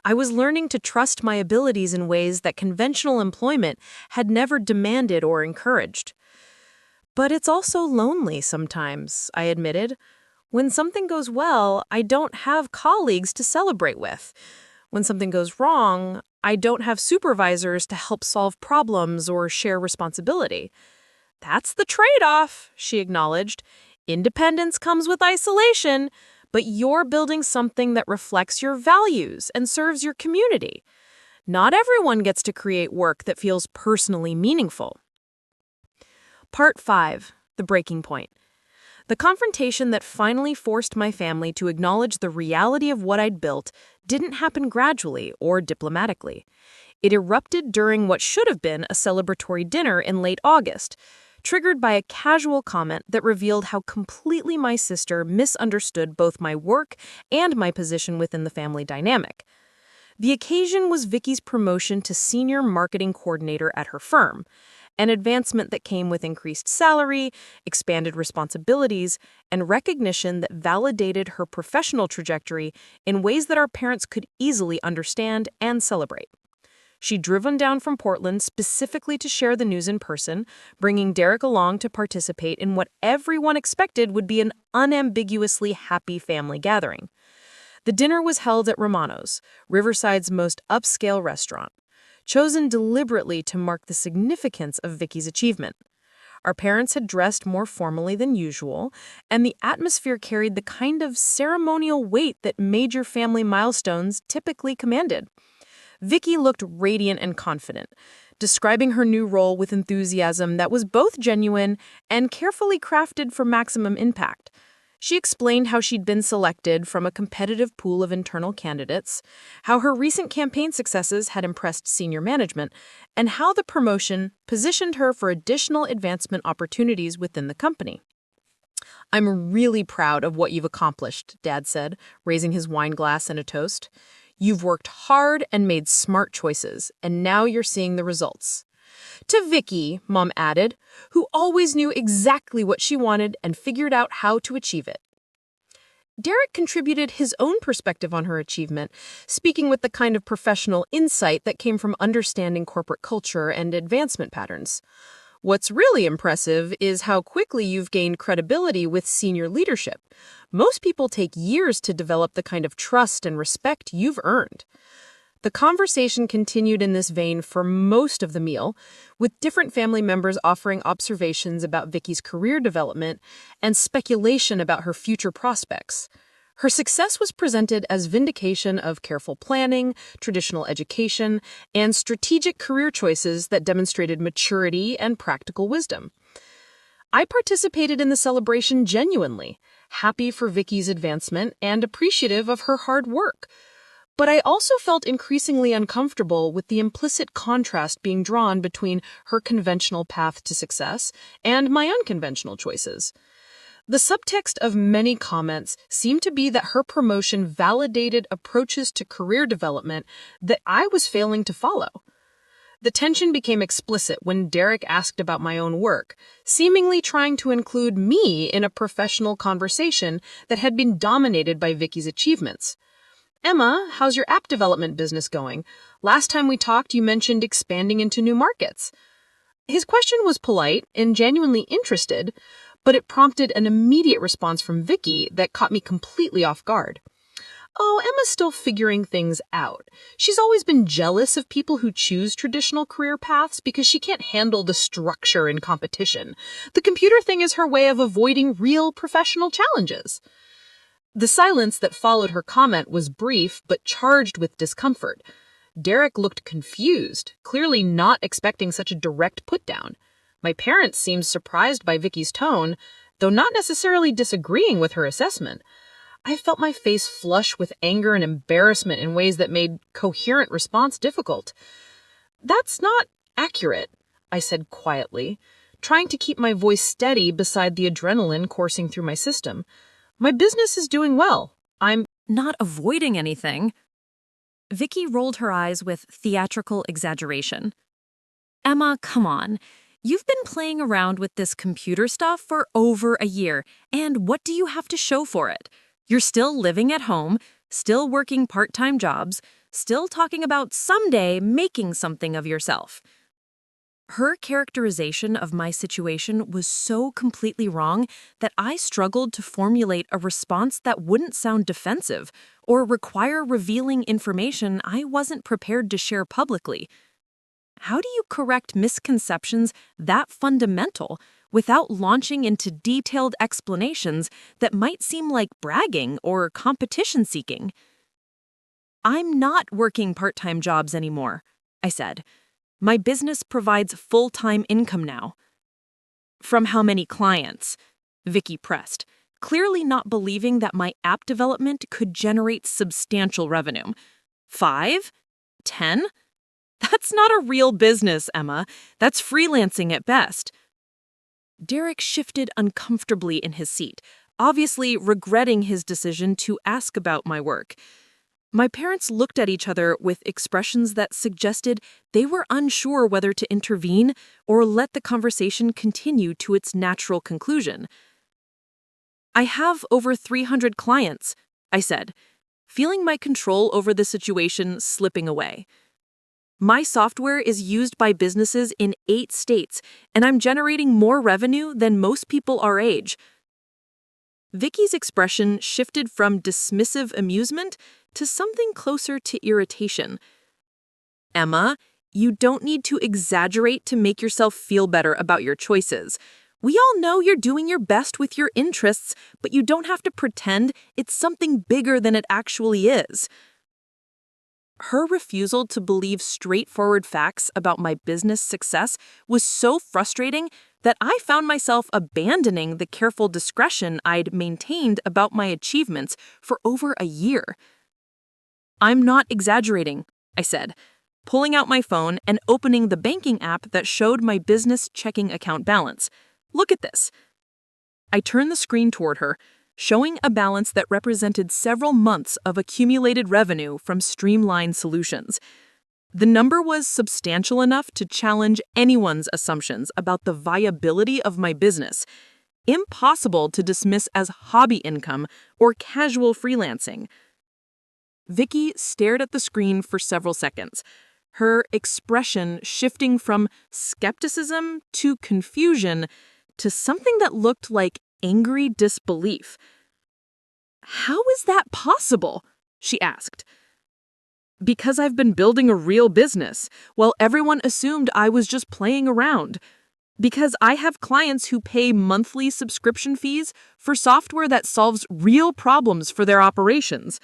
I was learning to trust my abilities in ways that conventional employment had never demanded or encouraged. But it's also lonely sometimes, I admitted. When something goes well, I don't have colleagues to celebrate with. When something goes wrong, I don't have supervisors to help solve problems or share responsibility. That's the trade-off, she acknowledged. Independence comes with isolation, but you're building something that reflects your values and serves your community. Not everyone gets to create work that feels personally meaningful. Part 5. The breaking point. The confrontation that finally forced my family to acknowledge the reality of what I'd built didn't happen gradually or diplomatically. It erupted during what should have been a celebratory dinner in late August, triggered by a casual comment that revealed how completely my sister misunderstood both my work and my position within the family dynamic. The occasion was Vicky's promotion to senior marketing coordinator at her firm, an advancement that came with increased salary, expanded responsibilities, and recognition that validated her professional trajectory in ways that our parents could easily understand and celebrate. She'd driven down from Portland specifically to share the news in person, bringing Derek along to participate in what everyone expected would be an unambiguously happy family gathering. The dinner was held at Romano's, Riverside's most upscale restaurant, chosen deliberately to mark the significance of Vicky's achievement. Our parents had dressed more formally than usual, and the atmosphere carried the kind of ceremonial weight that major family milestones typically commanded. Vicky looked radiant and confident, describing her new role with enthusiasm that was both genuine and carefully crafted for maximum impact. She explained how she'd been selected from a competitive pool of internal candidates, how her recent campaign successes had impressed senior management, and how the promotion positioned her for additional advancement opportunities within the company. "I'm really proud of what you've accomplished," Dad said, raising his wine glass in a toast. "You've worked hard and made smart choices, and now you're seeing the results." To Vicky, Mom added, who always knew exactly what she wanted and figured out how to achieve it. Derek contributed his own perspective on her achievement, speaking with the kind of professional insight that came from understanding corporate culture and advancement patterns. "What's really impressive is how quickly you've gained credibility with senior leadership. Most people take years to develop the kind of trust and respect you've earned." The conversation continued in this vein for most of the meal, with different family members offering observations about Vicky's career development and speculation about her future prospects. Her success was presented as vindication of careful planning, traditional education, and strategic career choices that demonstrated maturity and practical wisdom. I participated in the celebration genuinely, happy for Vicky's advancement and appreciative of her hard work. But I also felt increasingly uncomfortable with the implicit contrast being drawn between her conventional path to success and my unconventional choices. The subtext of many comments seemed to be that her promotion validated approaches to career development that I was failing to follow. The tension became explicit when Derek asked about my own work, seemingly trying to include me in a professional conversation that had been dominated by Vicky's achievements. "Emma, how's your app development business going? Last time we talked, you mentioned expanding into new markets." His question was polite and genuinely interested, but it prompted an immediate response from Vicky that caught me completely off guard. "Oh, Emma's still figuring things out. She's always been jealous of people who choose traditional career paths because she can't handle the structure and competition. The computer thing is her way of avoiding real professional challenges." The silence that followed her comment was brief but charged with discomfort. Derek looked confused, clearly not expecting such a direct put-down. My parents seemed surprised by Vicky's tone, though not necessarily disagreeing with her assessment. I felt my face flush with anger and embarrassment in ways that made coherent response difficult. "That's not accurate," I said quietly, trying to keep my voice steady beside the adrenaline coursing through my system. "My business is doing well. I'm Not avoiding anything. Vicky rolled her eyes with theatrical exaggeration. Emma, come on. You've been playing around with this computer stuff for over a year, and what do you have to show for it? You're still living at home, still working part-time jobs, still talking about someday making something of yourself." Her characterization of my situation was so completely wrong that I struggled to formulate a response that wouldn't sound defensive or require revealing information I wasn't prepared to share publicly. How do you correct misconceptions that fundamental without launching into detailed explanations that might seem like bragging or competition seeking? "I'm not working part-time jobs anymore," I said. "My business provides full-time income now." "From how many clients?" Vicky pressed, clearly not believing that my app development could generate substantial revenue. "5? 10? That's not a real business, Emma. That's freelancing at best." Derek shifted uncomfortably in his seat, obviously regretting his decision to ask about my work. My parents looked at each other with expressions that suggested they were unsure whether to intervene or let the conversation continue to its natural conclusion. "I have over 300 clients," I said, feeling my control over the situation slipping away. "My software is used by businesses in 8 states, and I'm generating more revenue than most people our age." Vicky's expression shifted from dismissive amusement to something closer to irritation. "Emma, you don't need to exaggerate to make yourself feel better about your choices. We all know you're doing your best with your interests, but you don't have to pretend it's something bigger than it actually is." Her refusal to believe straightforward facts about my business success was so frustrating that I found myself abandoning the careful discretion I'd maintained about my achievements for over a year. "I'm not exaggerating," I said, pulling out my phone and opening the banking app that showed my business checking account balance. "Look at this." I turned the screen toward her, showing a balance that represented several months of accumulated revenue from Streamline Solutions. The number was substantial enough to challenge anyone's assumptions about the viability of my business, impossible to dismiss as hobby income or casual freelancing. Vicky stared at the screen for several seconds, her expression shifting from skepticism to confusion to something that looked like angry disbelief. "How is that possible?" she asked. "Because I've been building a real business, while everyone assumed I was just playing around. Because I have clients who pay monthly subscription fees for software that solves real problems for their operations."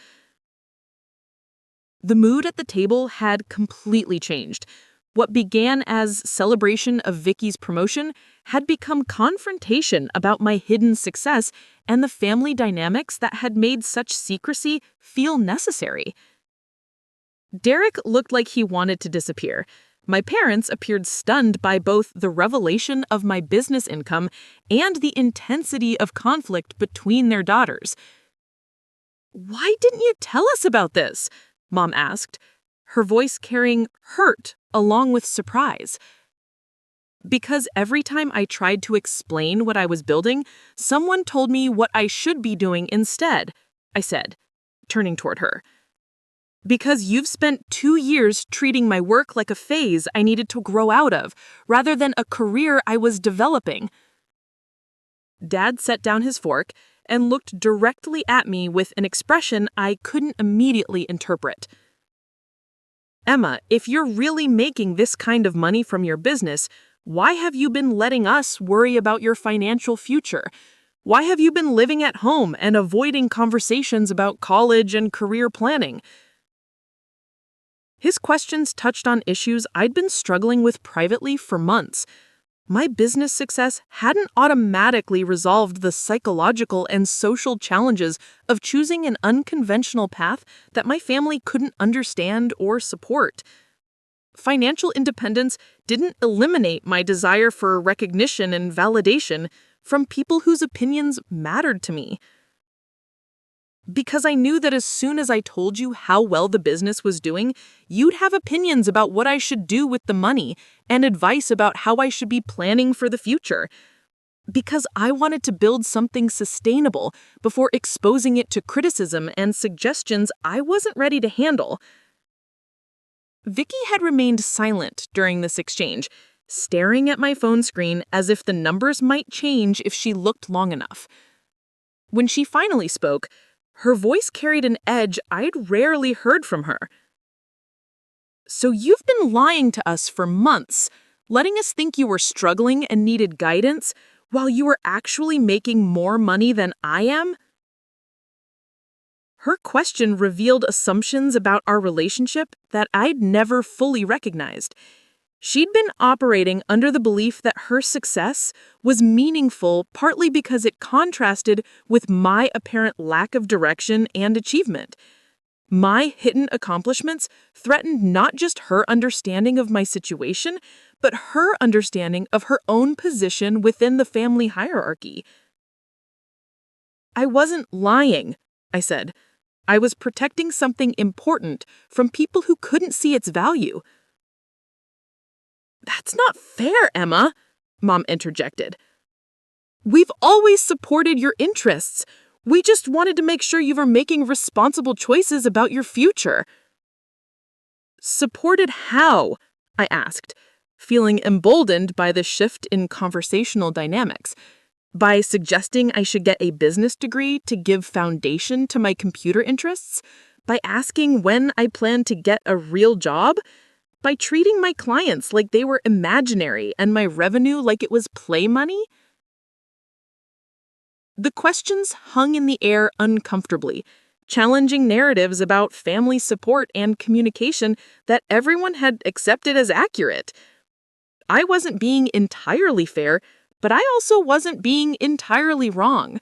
The mood at the table had completely changed. What began as celebration of Vicky's promotion had become confrontation about my hidden success and the family dynamics that had made such secrecy feel necessary. Derek looked like he wanted to disappear. My parents appeared stunned by both the revelation of my business income and the intensity of conflict between their daughters. "Why didn't you tell us about this?" Mom asked, her voice carrying hurt along with surprise. "Because every time I tried to explain what I was building, someone told me what I should be doing instead," I said, turning toward her. "Because you've spent 2 years treating my work like a phase I needed to grow out of, rather than a career I was developing." Dad set down his fork and looked directly at me with an expression I couldn't immediately interpret. "Emma, if you're really making this kind of money from your business, why have you been letting us worry about your financial future? Why have you been living at home and avoiding conversations about college and career planning?" His questions touched on issues I'd been struggling with privately for months. My business success hadn't automatically resolved the psychological and social challenges of choosing an unconventional path that my family couldn't understand or support. Financial independence didn't eliminate my desire for recognition and validation from people whose opinions mattered to me. Because I knew that as soon as I told you how well the business was doing, you'd have opinions about what I should do with the money and advice about how I should be planning for the future. Because I wanted to build something sustainable before exposing it to criticism and suggestions I wasn't ready to handle. Vicky had remained silent during this exchange, staring at my phone screen as if the numbers might change if she looked long enough. When she finally spoke, her voice carried an edge I'd rarely heard from her. "So you've been lying to us for months, letting us think you were struggling and needed guidance, while you were actually making more money than I am?" Her question revealed assumptions about our relationship that I'd never fully recognized. She'd been operating under the belief that her success was meaningful partly because it contrasted with my apparent lack of direction and achievement. My hidden accomplishments threatened not just her understanding of my situation, but her understanding of her own position within the family hierarchy. "I wasn't lying," I said. "I was protecting something important from people who couldn't see its value." "That's not fair, Emma," Mom interjected. "We've always supported your interests. We just wanted to make sure you were making responsible choices about your future." "Supported how?" I asked, feeling emboldened by the shift in conversational dynamics. By suggesting I should get a business degree to give foundation to my computer interests? By asking when I planned to get a real job? By treating my clients like they were imaginary and my revenue like it was play money? The questions hung in the air uncomfortably, challenging narratives about family support and communication that everyone had accepted as accurate. I wasn't being entirely fair, but I also wasn't being entirely wrong.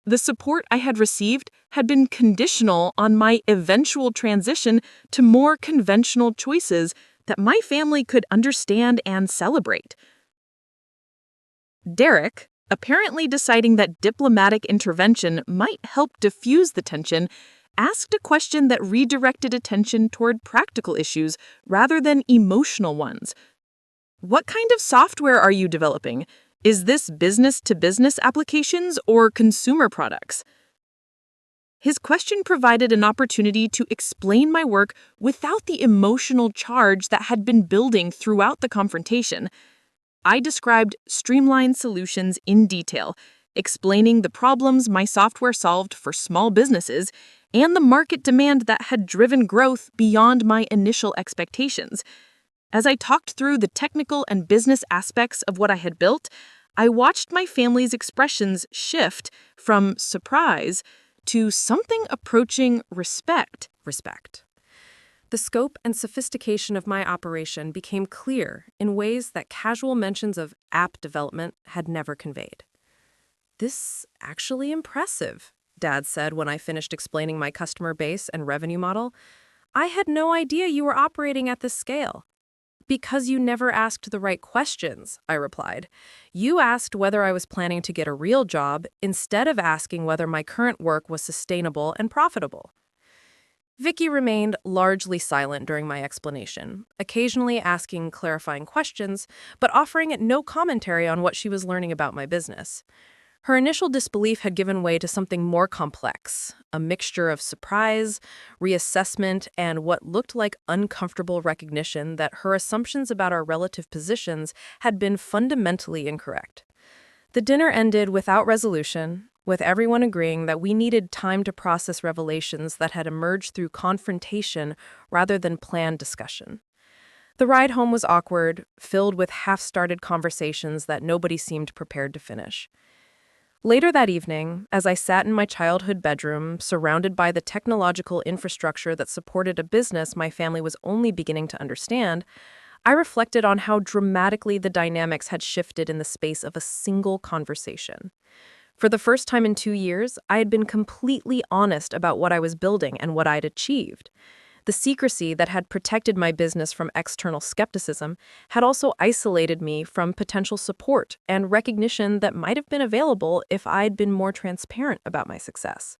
The support I had received had been conditional on my eventual transition to more conventional choices that my family could understand and celebrate. Derek, apparently deciding that diplomatic intervention might help diffuse the tension, asked a question that redirected attention toward practical issues rather than emotional ones. What kind of software are you developing? Is this business-to-business applications or consumer products? His question provided an opportunity to explain my work without the emotional charge that had been building throughout the confrontation. I described streamlined solutions in detail, explaining the problems my software solved for small businesses and the market demand that had driven growth beyond my initial expectations. As I talked through the technical and business aspects of what I had built, I watched my family's expressions shift from surprise to something approaching respect. The scope and sophistication of my operation became clear in ways that casual mentions of app development had never conveyed. "This actually impressive," Dad said when I finished explaining my customer base and revenue model. "I had no idea you were operating at this scale." "Because you never asked the right questions," I replied. "You asked whether I was planning to get a real job instead of asking whether my current work was sustainable and profitable." Vicky remained largely silent during my explanation, occasionally asking clarifying questions, but offering no commentary on what she was learning about my business. Her initial disbelief had given way to something more complex, a mixture of surprise, reassessment, and what looked like uncomfortable recognition that her assumptions about our relative positions had been fundamentally incorrect. The dinner ended without resolution, with everyone agreeing that we needed time to process revelations that had emerged through confrontation rather than planned discussion. The ride home was awkward, filled with half-started conversations that nobody seemed prepared to finish. Later that evening, as I sat in my childhood bedroom, surrounded by the technological infrastructure that supported a business my family was only beginning to understand, I reflected on how dramatically the dynamics had shifted in the space of a single conversation. For the first time in 2 years, I had been completely honest about what I was building and what I'd achieved. The secrecy that had protected my business from external skepticism had also isolated me from potential support and recognition that might have been available if I'd been more transparent about my success.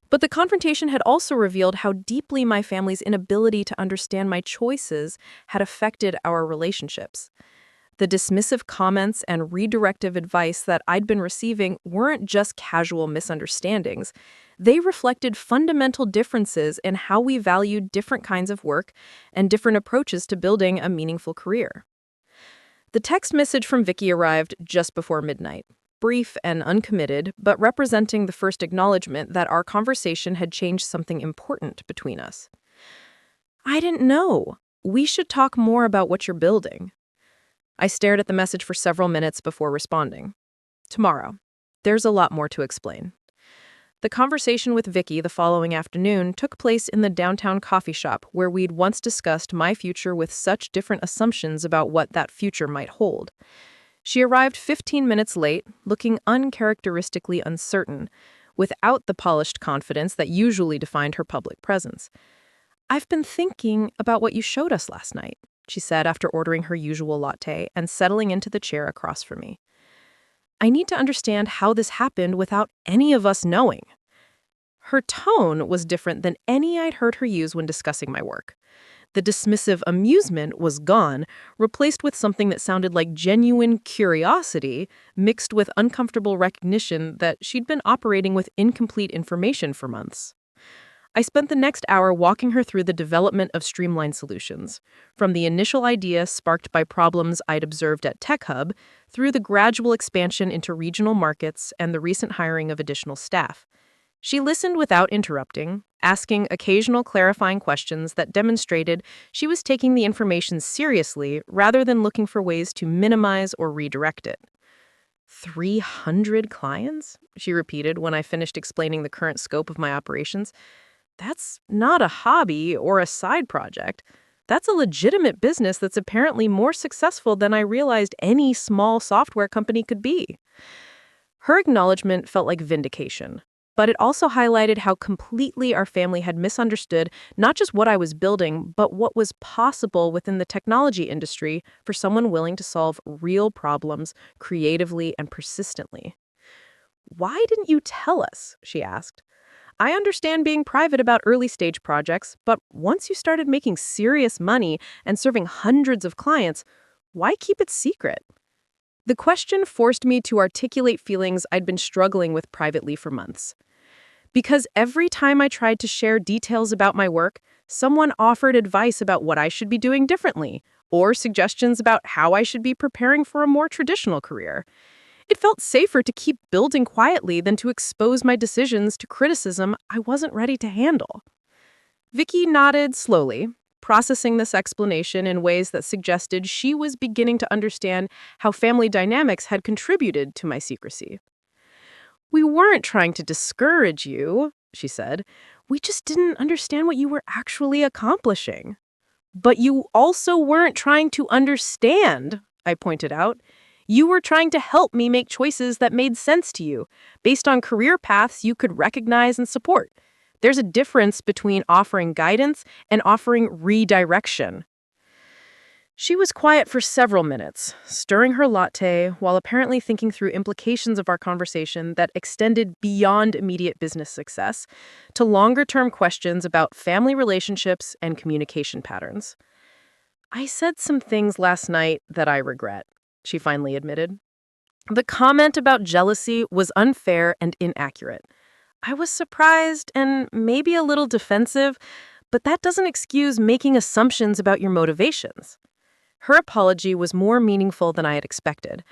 But the confrontation had also revealed how deeply my family's inability to understand my choices had affected our relationships. The dismissive comments and redirective advice that I'd been receiving weren't just casual misunderstandings. They reflected fundamental differences in how we valued different kinds of work and different approaches to building a meaningful career. The text message from Vicky arrived just before midnight, brief and uncommitted, but representing the first acknowledgement that our conversation had changed something important between us. "I didn't know. We should talk more about what you're building." I stared at the message for several minutes before responding. "Tomorrow. There's a lot more to explain." The conversation with Vicky the following afternoon took place in the downtown coffee shop where we'd once discussed my future with such different assumptions about what that future might hold. She arrived 15 minutes late, looking uncharacteristically uncertain, without the polished confidence that usually defined her public presence. "I've been thinking about what you showed us last night," she said after ordering her usual latte and settling into the chair across from me. "I need to understand how this happened without any of us knowing." Her tone was different than any I'd heard her use when discussing my work. The dismissive amusement was gone, replaced with something that sounded like genuine curiosity, mixed with uncomfortable recognition that she'd been operating with incomplete information for months. I spent the next hour walking her through the development of streamlined solutions, from the initial idea sparked by problems I'd observed at Tech Hub, through the gradual expansion into regional markets and the recent hiring of additional staff. She listened without interrupting, asking occasional clarifying questions that demonstrated she was taking the information seriously rather than looking for ways to minimize or redirect it. 300 clients? She repeated when I finished explaining the current scope of my operations. That's not a hobby or a side project. That's a legitimate business that's apparently more successful than I realized any small software company could be. Her acknowledgement felt like vindication, but it also highlighted how completely our family had misunderstood not just what I was building, but what was possible within the technology industry for someone willing to solve real problems creatively and persistently. "Why didn't you tell us?" she asked. "I understand being private about early stage projects, but once you started making serious money and serving hundreds of clients, why keep it secret?" The question forced me to articulate feelings I'd been struggling with privately for months. Because every time I tried to share details about my work, someone offered advice about what I should be doing differently, or suggestions about how I should be preparing for a more traditional career. It felt safer to keep building quietly than to expose my decisions to criticism I wasn't ready to handle. Vicky nodded slowly, processing this explanation in ways that suggested she was beginning to understand how family dynamics had contributed to my secrecy. "We weren't trying to discourage you," she said. "We just didn't understand what you were actually accomplishing." "But you also weren't trying to understand," I pointed out. "You were trying to help me make choices that made sense to you, based on career paths you could recognize and support. There's a difference between offering guidance and offering redirection." She was quiet for several minutes, stirring her latte while apparently thinking through implications of our conversation that extended beyond immediate business success to longer-term questions about family relationships and communication patterns. "I said some things last night that I regret," she finally admitted. "The comment about jealousy was unfair and inaccurate. I was surprised and maybe a little defensive, but that doesn't excuse making assumptions about your motivations." Her apology was more meaningful than I had expected,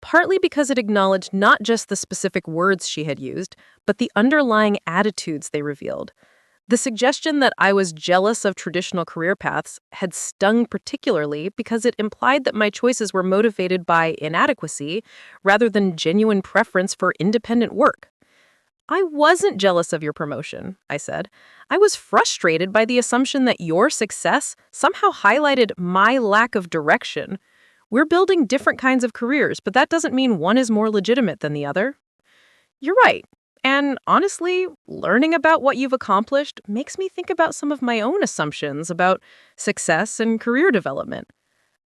partly because it acknowledged not just the specific words she had used, but the underlying attitudes they revealed. The suggestion that I was jealous of traditional career paths had stung particularly because it implied that my choices were motivated by inadequacy rather than genuine preference for independent work. "I wasn't jealous of your promotion," I said. "I was frustrated by the assumption that your success somehow highlighted my lack of direction. We're building different kinds of careers, but that doesn't mean one is more legitimate than the other." "You're right. And honestly, learning about what you've accomplished makes me think about some of my own assumptions about success and career development.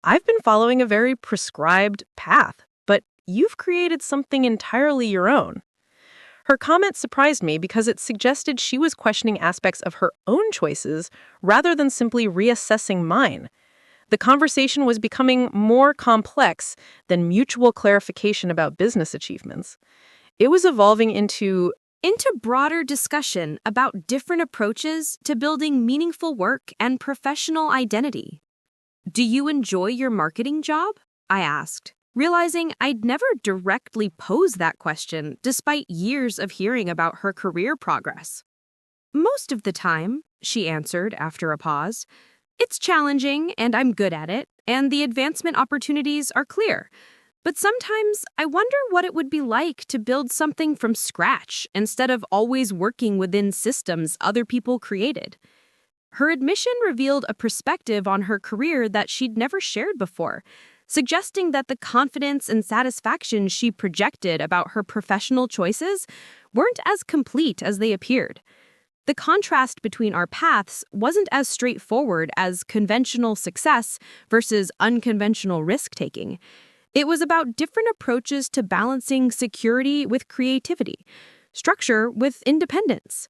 I've been following a very prescribed path, but you've created something entirely your own." Her comment surprised me because it suggested she was questioning aspects of her own choices rather than simply reassessing mine. The conversation was becoming more complex than mutual clarification about business achievements. It was evolving Into broader discussion about different approaches to building meaningful work and professional identity. "Do you enjoy your marketing job?" I asked, realizing I'd never directly posed that question despite years of hearing about her career progress. "Most of the time," she answered after a pause. "It's challenging and I'm good at it, and the advancement opportunities are clear. But sometimes I wonder what it would be like to build something from scratch instead of always working within systems other people created." Her admission revealed a perspective on her career that she'd never shared before, suggesting that the confidence and satisfaction she projected about her professional choices weren't as complete as they appeared. The contrast between our paths wasn't as straightforward as conventional success versus unconventional risk-taking. It was about different approaches to balancing security with creativity, structure with independence.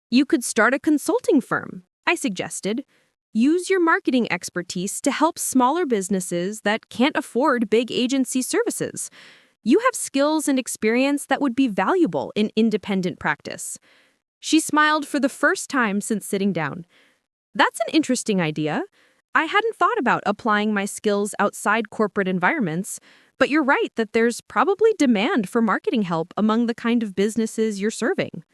"You could start a consulting firm," I suggested. "Use your marketing expertise to help smaller businesses that can't afford big agency services. You have skills and experience that would be valuable in independent practice." She smiled for the first time since sitting down. "That's an interesting idea. I hadn't thought about applying my skills outside corporate environments, but you're right that there's probably demand for marketing help among the kind of businesses you're serving."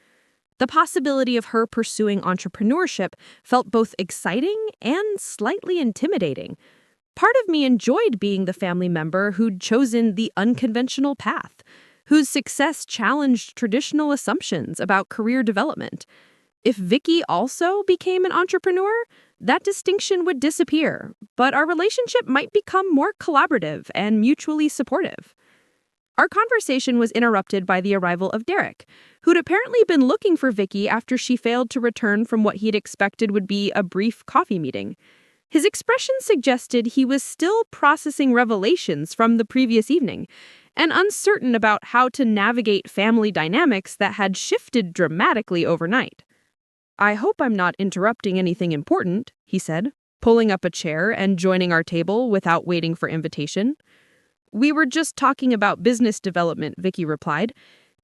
The possibility of her pursuing entrepreneurship felt both exciting and slightly intimidating. Part of me enjoyed being the family member who'd chosen the unconventional path, whose success challenged traditional assumptions about career development. If Vicky also became an entrepreneur, that distinction would disappear, but our relationship might become more collaborative and mutually supportive. Our conversation was interrupted by the arrival of Derek, who'd apparently been looking for Vicky after she failed to return from what he'd expected would be a brief coffee meeting. His expression suggested he was still processing revelations from the previous evening and uncertain about how to navigate family dynamics that had shifted dramatically overnight. "I hope I'm not interrupting anything important," he said, pulling up a chair and joining our table without waiting for invitation. "We were just talking about business development," Vicky replied.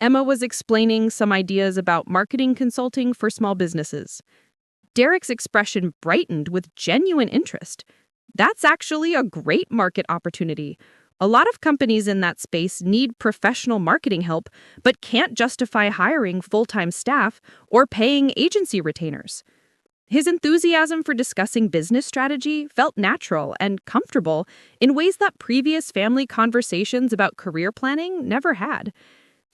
Emma was explaining some ideas about marketing consulting for small businesses. Derek's expression brightened with genuine interest. "That's actually a great market opportunity. A lot of companies in that space need professional marketing help, but can't justify hiring full-time staff or paying agency retainers." His enthusiasm for discussing business strategy felt natural and comfortable in ways that previous family conversations about career planning never had.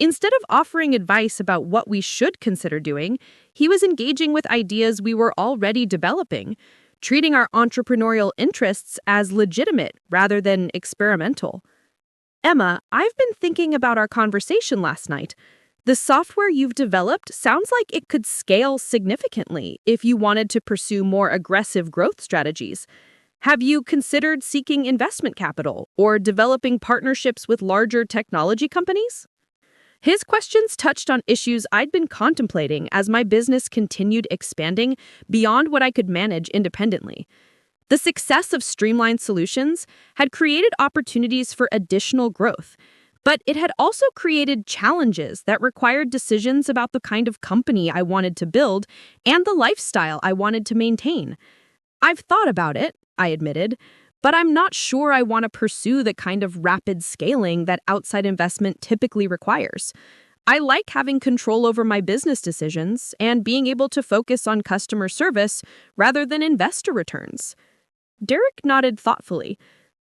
Instead of offering advice about what we should consider doing, he was engaging with ideas we were already developing, treating our entrepreneurial interests as legitimate rather than experimental. "Emma, I've been thinking about our conversation last night. The software you've developed sounds like it could scale significantly if you wanted to pursue more aggressive growth strategies. Have you considered seeking investment capital or developing partnerships with larger technology companies?" His questions touched on issues I'd been contemplating as my business continued expanding beyond what I could manage independently. The success of Streamlined Solutions had created opportunities for additional growth, but it had also created challenges that required decisions about the kind of company I wanted to build and the lifestyle I wanted to maintain. "I've thought about it," I admitted, "but I'm not sure I want to pursue the kind of rapid scaling that outside investment typically requires. I like having control over my business decisions and being able to focus on customer service rather than investor returns." Derek nodded thoughtfully.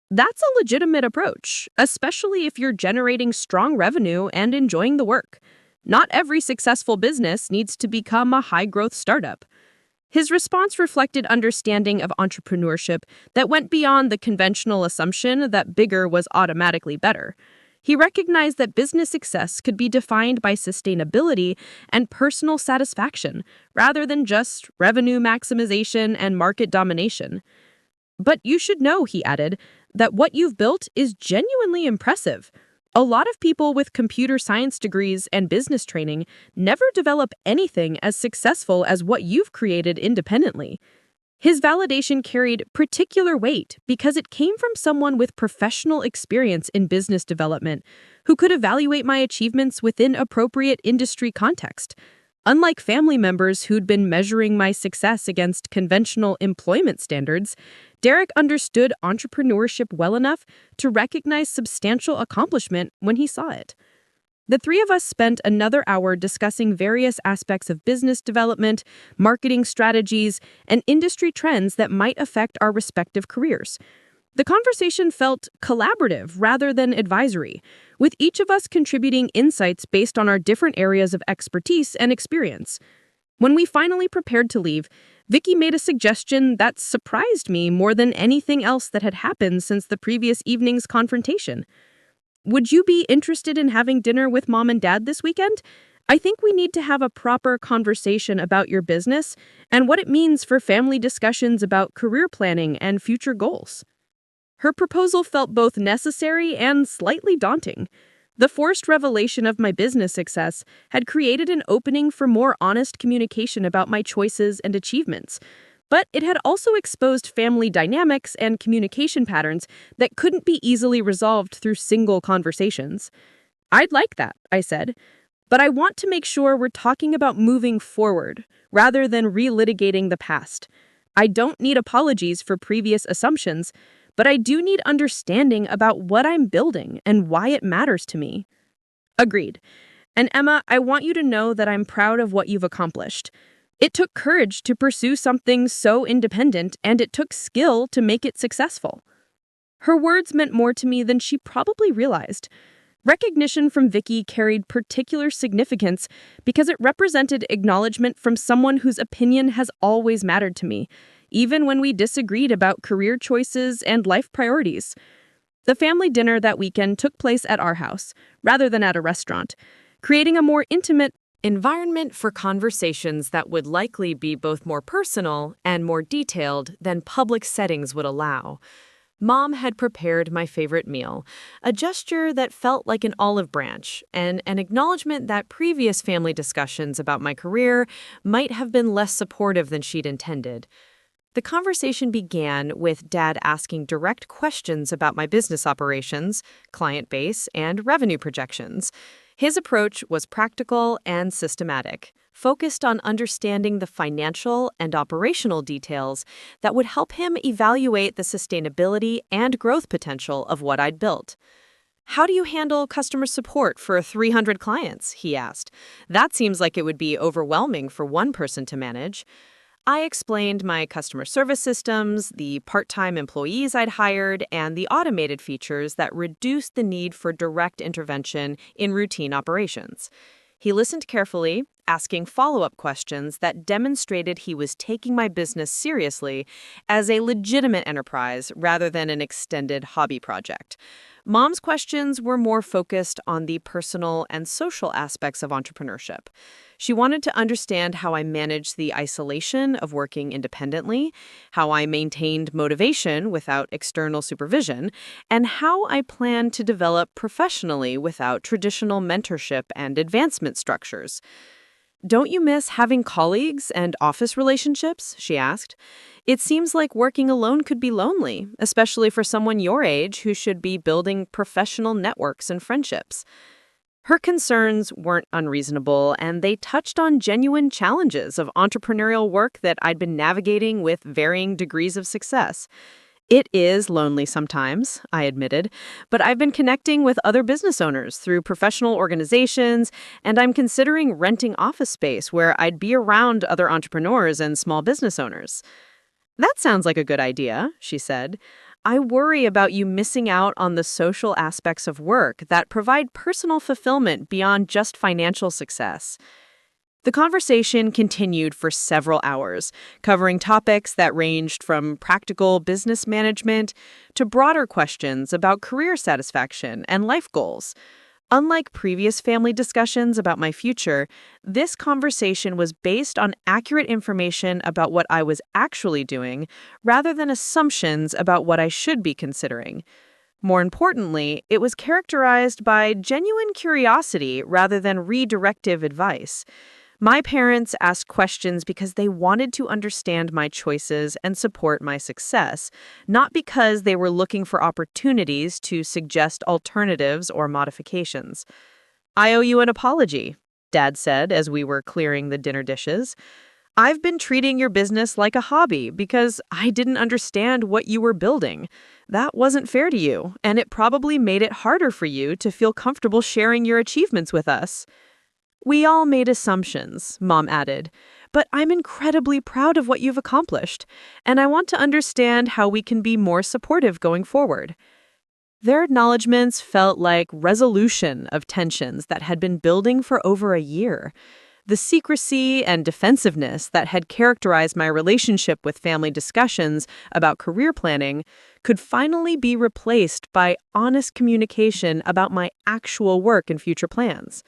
"That's a legitimate approach, especially if you're generating strong revenue and enjoying the work. Not every successful business needs to become a high-growth startup." His response reflected understanding of entrepreneurship that went beyond the conventional assumption that bigger was automatically better. He recognized that business success could be defined by sustainability and personal satisfaction, rather than just revenue maximization and market domination. "But you should know," he added, "that what you've built is genuinely impressive. A lot of people with computer science degrees and business training never develop anything as successful as what you've created independently." His validation carried particular weight because it came from someone with professional experience in business development who could evaluate my achievements within appropriate industry context. Unlike family members who'd been measuring my success against conventional employment standards, Derek understood entrepreneurship well enough to recognize substantial accomplishment when he saw it. The three of us spent another hour discussing various aspects of business development, marketing strategies, and industry trends that might affect our respective careers. The conversation felt collaborative rather than advisory, with each of us contributing insights based on our different areas of expertise and experience. When we finally prepared to leave, Vicky made a suggestion that surprised me more than anything else that had happened since the previous evening's confrontation. "Would you be interested in having dinner with Mom and Dad this weekend? I think we need to have a proper conversation about your business and what it means for family discussions about career planning and future goals." Her proposal felt both necessary and slightly daunting. The forced revelation of my business success had created an opening for more honest communication about my choices and achievements, but it had also exposed family dynamics and communication patterns that couldn't be easily resolved through single conversations. "I'd like that," I said, "but I want to make sure we're talking about moving forward rather than relitigating the past. I don't need apologies for previous assumptions, but I do need understanding about what I'm building and why it matters to me." "Agreed. And Emma, I want you to know that I'm proud of what you've accomplished. It took courage to pursue something so independent, and it took skill to make it successful." Her words meant more to me than she probably realized. Recognition from Vicky carried particular significance because it represented acknowledgement from someone whose opinion has always mattered to me, even when we disagreed about career choices and life priorities. The family dinner that weekend took place at our house, rather than at a restaurant, creating a more intimate environment for conversations that would likely be both more personal and more detailed than public settings would allow. Mom had prepared my favorite meal, a gesture that felt like an olive branch, and an acknowledgement that previous family discussions about my career might have been less supportive than she'd intended. The conversation began with Dad asking direct questions about my business operations, client base, and revenue projections. His approach was practical and systematic, focused on understanding the financial and operational details that would help him evaluate the sustainability and growth potential of what I'd built. "How do you handle customer support for 300 clients?" he asked. "That seems like it would be overwhelming for one person to manage." I explained my customer service systems, the part-time employees I'd hired, and the automated features that reduced the need for direct intervention in routine operations. He listened carefully, asking follow-up questions that demonstrated he was taking my business seriously as a legitimate enterprise rather than an extended hobby project. Mom's questions were more focused on the personal and social aspects of entrepreneurship. She wanted to understand how I managed the isolation of working independently, how I maintained motivation without external supervision, and how I planned to develop professionally without traditional mentorship and advancement structures. "Don't you miss having colleagues and office relationships?" she asked. "It seems like working alone could be lonely, especially for someone your age who should be building professional networks and friendships." Her concerns weren't unreasonable, and they touched on genuine challenges of entrepreneurial work that I'd been navigating with varying degrees of success. "It is lonely sometimes," I admitted, "but I've been connecting with other business owners through professional organizations, and I'm considering renting office space where I'd be around other entrepreneurs and small business owners." "That sounds like a good idea," she said. "I worry about you missing out on the social aspects of work that provide personal fulfillment beyond just financial success." The conversation continued for several hours, covering topics that ranged from practical business management to broader questions about career satisfaction and life goals. Unlike previous family discussions about my future, this conversation was based on accurate information about what I was actually doing, rather than assumptions about what I should be considering. More importantly, it was characterized by genuine curiosity rather than redirective advice. My parents asked questions because they wanted to understand my choices and support my success, not because they were looking for opportunities to suggest alternatives or modifications. "I owe you an apology," Dad said as we were clearing the dinner dishes. "I've been treating your business like a hobby because I didn't understand what you were building. That wasn't fair to you, and it probably made it harder for you to feel comfortable sharing your achievements with us." "We all made assumptions," Mom added, "but I'm incredibly proud of what you've accomplished, and I want to understand how we can be more supportive going forward." Their acknowledgments felt like resolution of tensions that had been building for over a year. The secrecy and defensiveness that had characterized my relationship with family discussions about career planning could finally be replaced by honest communication about my actual work and future plans.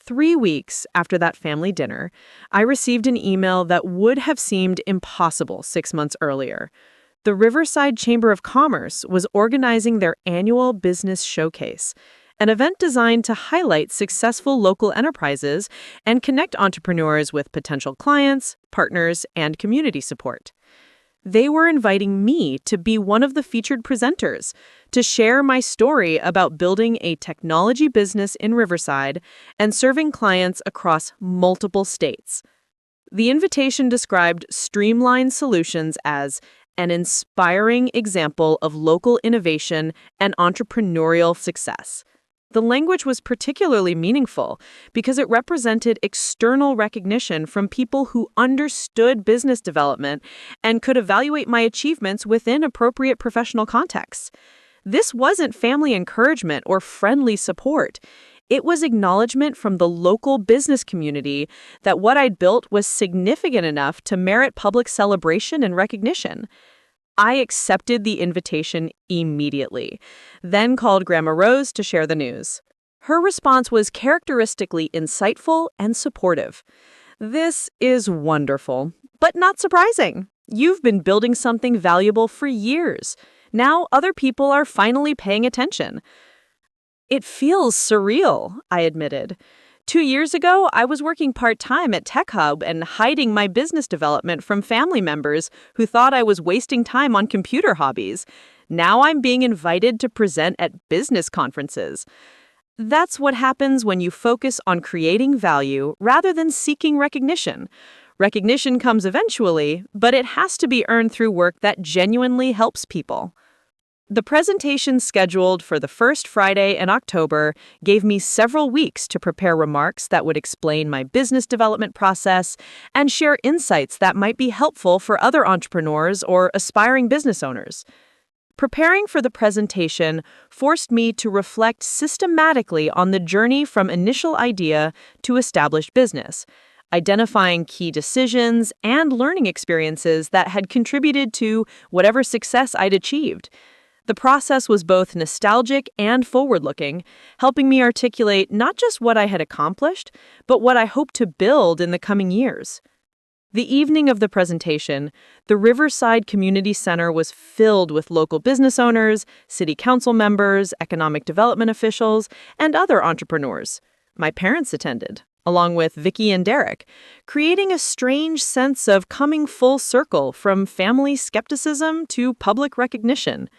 3 weeks after that family dinner, I received an email that would have seemed impossible 6 months earlier. The Riverside Chamber of Commerce was organizing their annual business showcase, an event designed to highlight successful local enterprises and connect entrepreneurs with potential clients, partners, and community support. They were inviting me to be one of the featured presenters, to share my story about building a technology business in Riverside and serving clients across multiple states. The invitation described Streamline Solutions as an inspiring example of local innovation and entrepreneurial success. The language was particularly meaningful because it represented external recognition from people who understood business development and could evaluate my achievements within appropriate professional contexts. This wasn't family encouragement or friendly support. It was acknowledgement from the local business community that what I'd built was significant enough to merit public celebration and recognition. I accepted the invitation immediately, then called Grandma Rose to share the news. Her response was characteristically insightful and supportive. "This is wonderful, but not surprising. You've been building something valuable for years. Now other people are finally paying attention." "It feels surreal," I admitted. 2 years ago, I was working part-time at Tech Hub and hiding my business development from family members who thought I was wasting time on computer hobbies. Now I'm being invited to present at business conferences. That's what happens when you focus on creating value rather than seeking recognition. Recognition comes eventually, but it has to be earned through work that genuinely helps people. The presentation scheduled for the first Friday in October gave me several weeks to prepare remarks that would explain my business development process and share insights that might be helpful for other entrepreneurs or aspiring business owners. Preparing for the presentation forced me to reflect systematically on the journey from initial idea to established business, identifying key decisions and learning experiences that had contributed to whatever success I'd achieved. The process was both nostalgic and forward-looking, helping me articulate not just what I had accomplished, but what I hoped to build in the coming years. The evening of the presentation, the Riverside Community Center was filled with local business owners, city council members, economic development officials, and other entrepreneurs. My parents attended, along with Vicky and Derek, creating a strange sense of coming full circle from family skepticism to public recognition.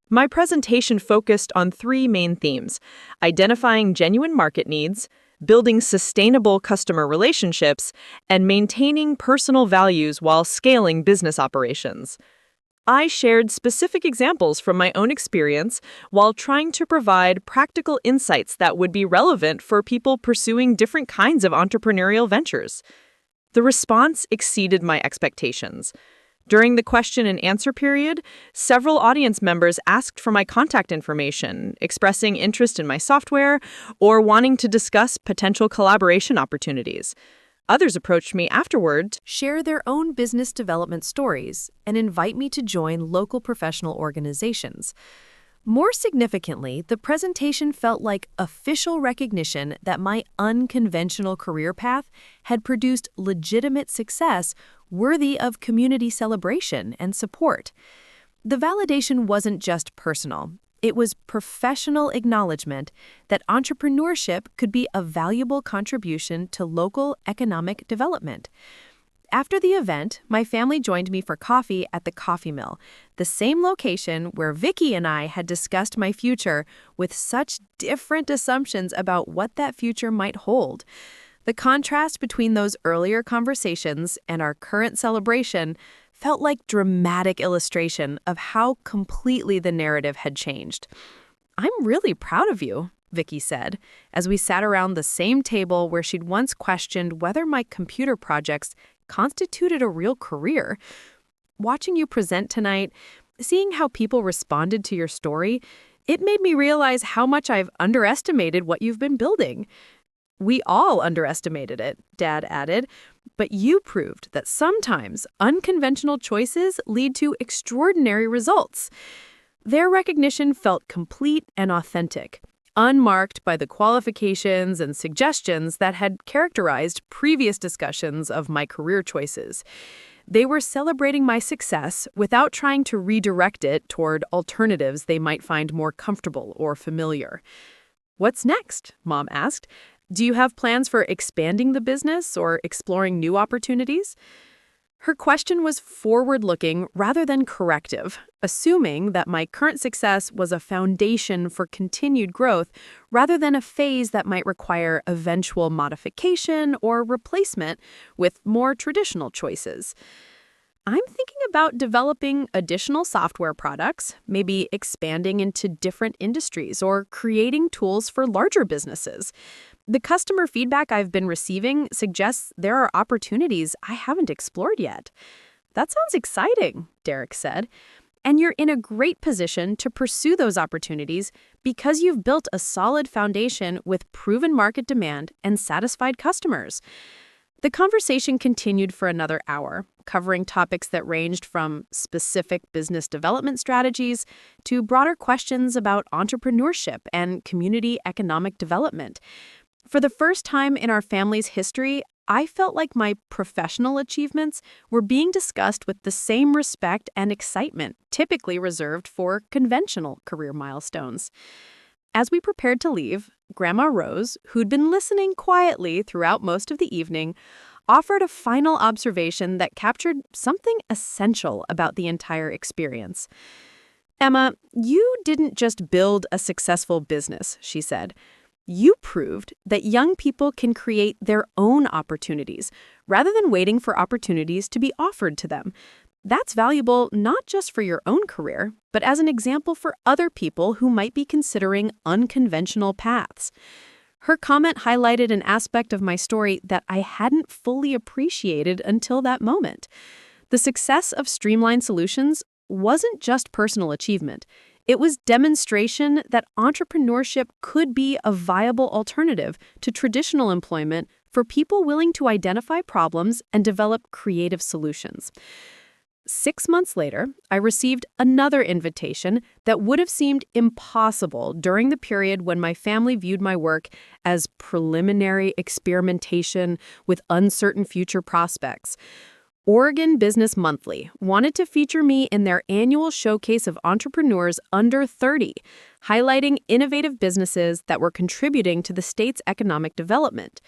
My presentation focused on three main themes: identifying genuine market needs, building sustainable customer relationships, and maintaining personal values while scaling business operations. I shared specific examples from my own experience while trying to provide practical insights that would be relevant for people pursuing different kinds of entrepreneurial ventures. The response exceeded my expectations. During the question and answer period, several audience members asked for my contact information, expressing interest in my software or wanting to discuss potential collaboration opportunities. Others approached me afterward, Share their own business development stories, and invite me to join local professional organizations. More significantly, the presentation felt like official recognition that my unconventional career path had produced legitimate success worthy of community celebration and support. The validation wasn't just personal. It was professional acknowledgement that entrepreneurship could be a valuable contribution to local economic development. After the event, my family joined me for coffee at the Coffee Mill, the same location where Vicky and I had discussed my future with such different assumptions about what that future might hold. The contrast between those earlier conversations and our current celebration felt like dramatic illustration of how completely the narrative had changed. "I'm really proud of you," Vicky said, as we sat around the same table where she'd once questioned whether my computer projects constituted a real career. "Watching you present tonight, seeing how people responded to your story, it made me realize how much I've underestimated what you've been building." "We all underestimated it," Dad added, "but you proved that sometimes unconventional choices lead to extraordinary results." Their recognition felt complete and authentic, unmarked by the qualifications and suggestions that had characterized previous discussions of my career choices. They were celebrating my success without trying to redirect it toward alternatives they might find more comfortable or familiar. "What's next?" Mom asked. "Do you have plans for expanding the business or exploring new opportunities?" Her question was forward-looking rather than corrective, assuming that my current success was a foundation for continued growth rather than a phase that might require eventual modification or replacement with more traditional choices. "I'm thinking about developing additional software products, maybe expanding into different industries or creating tools for larger businesses. The customer feedback I've been receiving suggests there are opportunities I haven't explored yet." "That sounds exciting," Derek said. And you're in a great position to pursue those opportunities because you've built a solid foundation with proven market demand and satisfied customers. The conversation continued for another hour, covering topics that ranged from specific business development strategies to broader questions about entrepreneurship and community economic development. For the first time in our family's history, I felt like my professional achievements were being discussed with the same respect and excitement typically reserved for conventional career milestones. As we prepared to leave, Grandma Rose, who'd been listening quietly throughout most of the evening, offered a final observation that captured something essential about the entire experience. "Emma, you didn't just build a successful business," she said. "You proved that young people can create their own opportunities rather than waiting for opportunities to be offered to them. That's valuable not just for your own career, but as an example for other people who might be considering unconventional paths." Her comment highlighted an aspect of my story that I hadn't fully appreciated until that moment. The success of Streamline Solutions wasn't just personal achievement. It was demonstration that entrepreneurship could be a viable alternative to traditional employment for people willing to identify problems and develop creative solutions. 6 months later, I received another invitation that would have seemed impossible during the period when my family viewed my work as preliminary experimentation with uncertain future prospects. Oregon Business Monthly wanted to feature me in their annual showcase of entrepreneurs under 30, highlighting innovative businesses that were contributing to the state's economic development.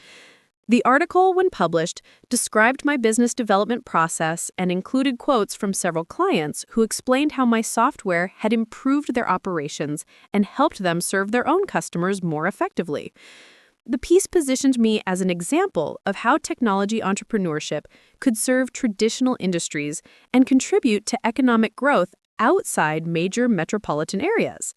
The article, when published, described my business development process and included quotes from several clients who explained how my software had improved their operations and helped them serve their own customers more effectively. The piece positioned me as an example of how technology entrepreneurship could serve traditional industries and contribute to economic growth outside major metropolitan areas.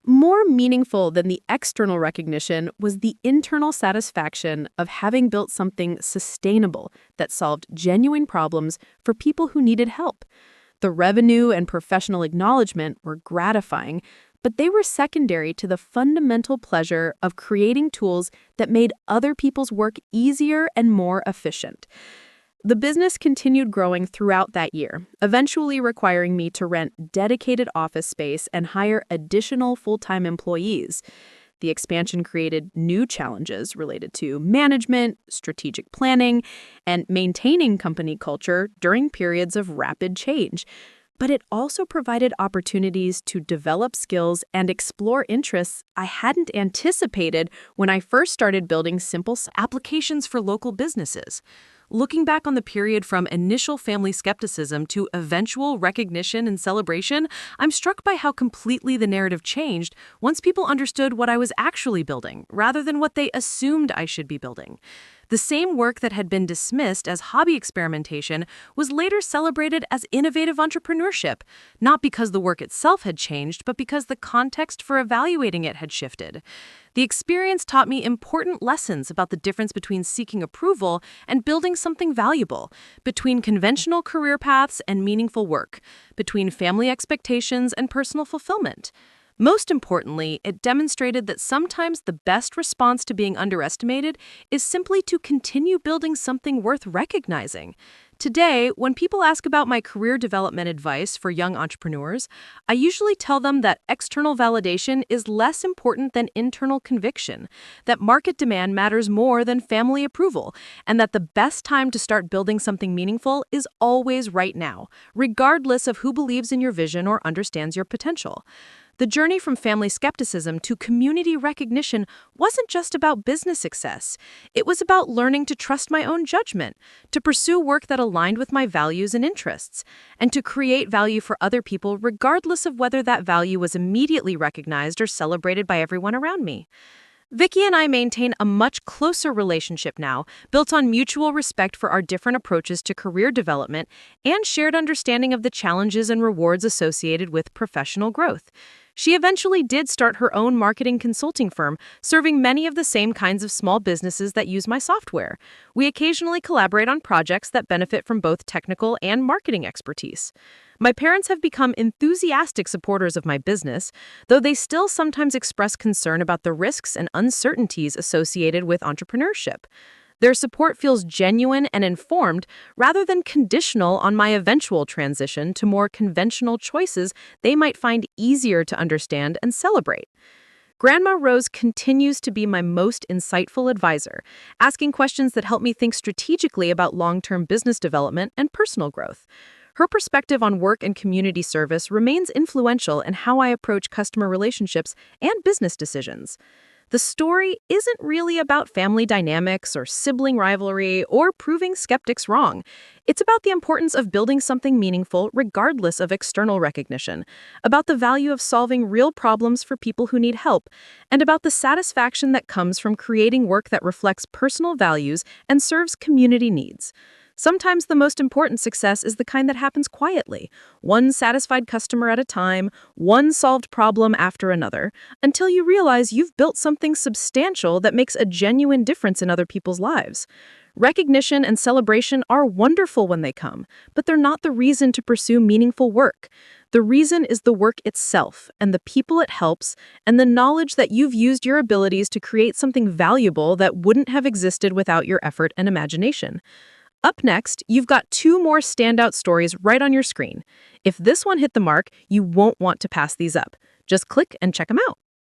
More meaningful than the external recognition was the internal satisfaction of having built something sustainable that solved genuine problems for people who needed help. The revenue and professional acknowledgement were gratifying, but they were secondary to the fundamental pleasure of creating tools that made other people's work easier and more efficient. The business continued growing throughout that year, eventually requiring me to rent dedicated office space and hire additional full-time employees. The expansion created new challenges related to management, strategic planning, and maintaining company culture during periods of rapid change. But it also provided opportunities to develop skills and explore interests I hadn't anticipated when I first started building simple applications for local businesses. Looking back on the period from initial family skepticism to eventual recognition and celebration, I'm struck by how completely the narrative changed once people understood what I was actually building, rather than what they assumed I should be building. The same work that had been dismissed as hobby experimentation was later celebrated as innovative entrepreneurship, not because the work itself had changed, but because the context for evaluating it had shifted. The experience taught me important lessons about the difference between seeking approval and building something valuable, between conventional career paths and meaningful work, between family expectations and personal fulfillment. Most importantly, it demonstrated that sometimes the best response to being underestimated is simply to continue building something worth recognizing. Today, when people ask about my career development advice for young entrepreneurs, I usually tell them that external validation is less important than internal conviction, that market demand matters more than family approval, and that the best time to start building something meaningful is always right now, regardless of who believes in your vision or understands your potential. The journey from family skepticism to community recognition wasn't just about business success. It was about learning to trust my own judgment, to pursue work that aligned with my values and interests, and to create value for other people regardless of whether that value was immediately recognized or celebrated by everyone around me. Vicky and I maintain a much closer relationship now, built on mutual respect for our different approaches to career development and shared understanding of the challenges and rewards associated with professional growth. She eventually did start her own marketing consulting firm, serving many of the same kinds of small businesses that use my software. We occasionally collaborate on projects that benefit from both technical and marketing expertise. My parents have become enthusiastic supporters of my business, though they still sometimes express concern about the risks and uncertainties associated with entrepreneurship. Their support feels genuine and informed rather than conditional on my eventual transition to more conventional choices they might find easier to understand and celebrate. Grandma Rose continues to be my most insightful advisor, asking questions that help me think strategically about long-term business development and personal growth. Her perspective on work and community service remains influential in how I approach customer relationships and business decisions. The story isn't really about family dynamics or sibling rivalry or proving skeptics wrong. It's about the importance of building something meaningful regardless of external recognition, about the value of solving real problems for people who need help, and about the satisfaction that comes from creating work that reflects personal values and serves community needs. Sometimes the most important success is the kind that happens quietly, one satisfied customer at a time, one solved problem after another, until you realize you've built something substantial that makes a genuine difference in other people's lives. Recognition and celebration are wonderful when they come, but they're not the reason to pursue meaningful work. The reason is the work itself and the people it helps and the knowledge that you've used your abilities to create something valuable that wouldn't have existed without your effort and imagination. Up next, you've got two more standout stories right on your screen. If this one hit the mark, you won't want to pass these up. Just click and check them out.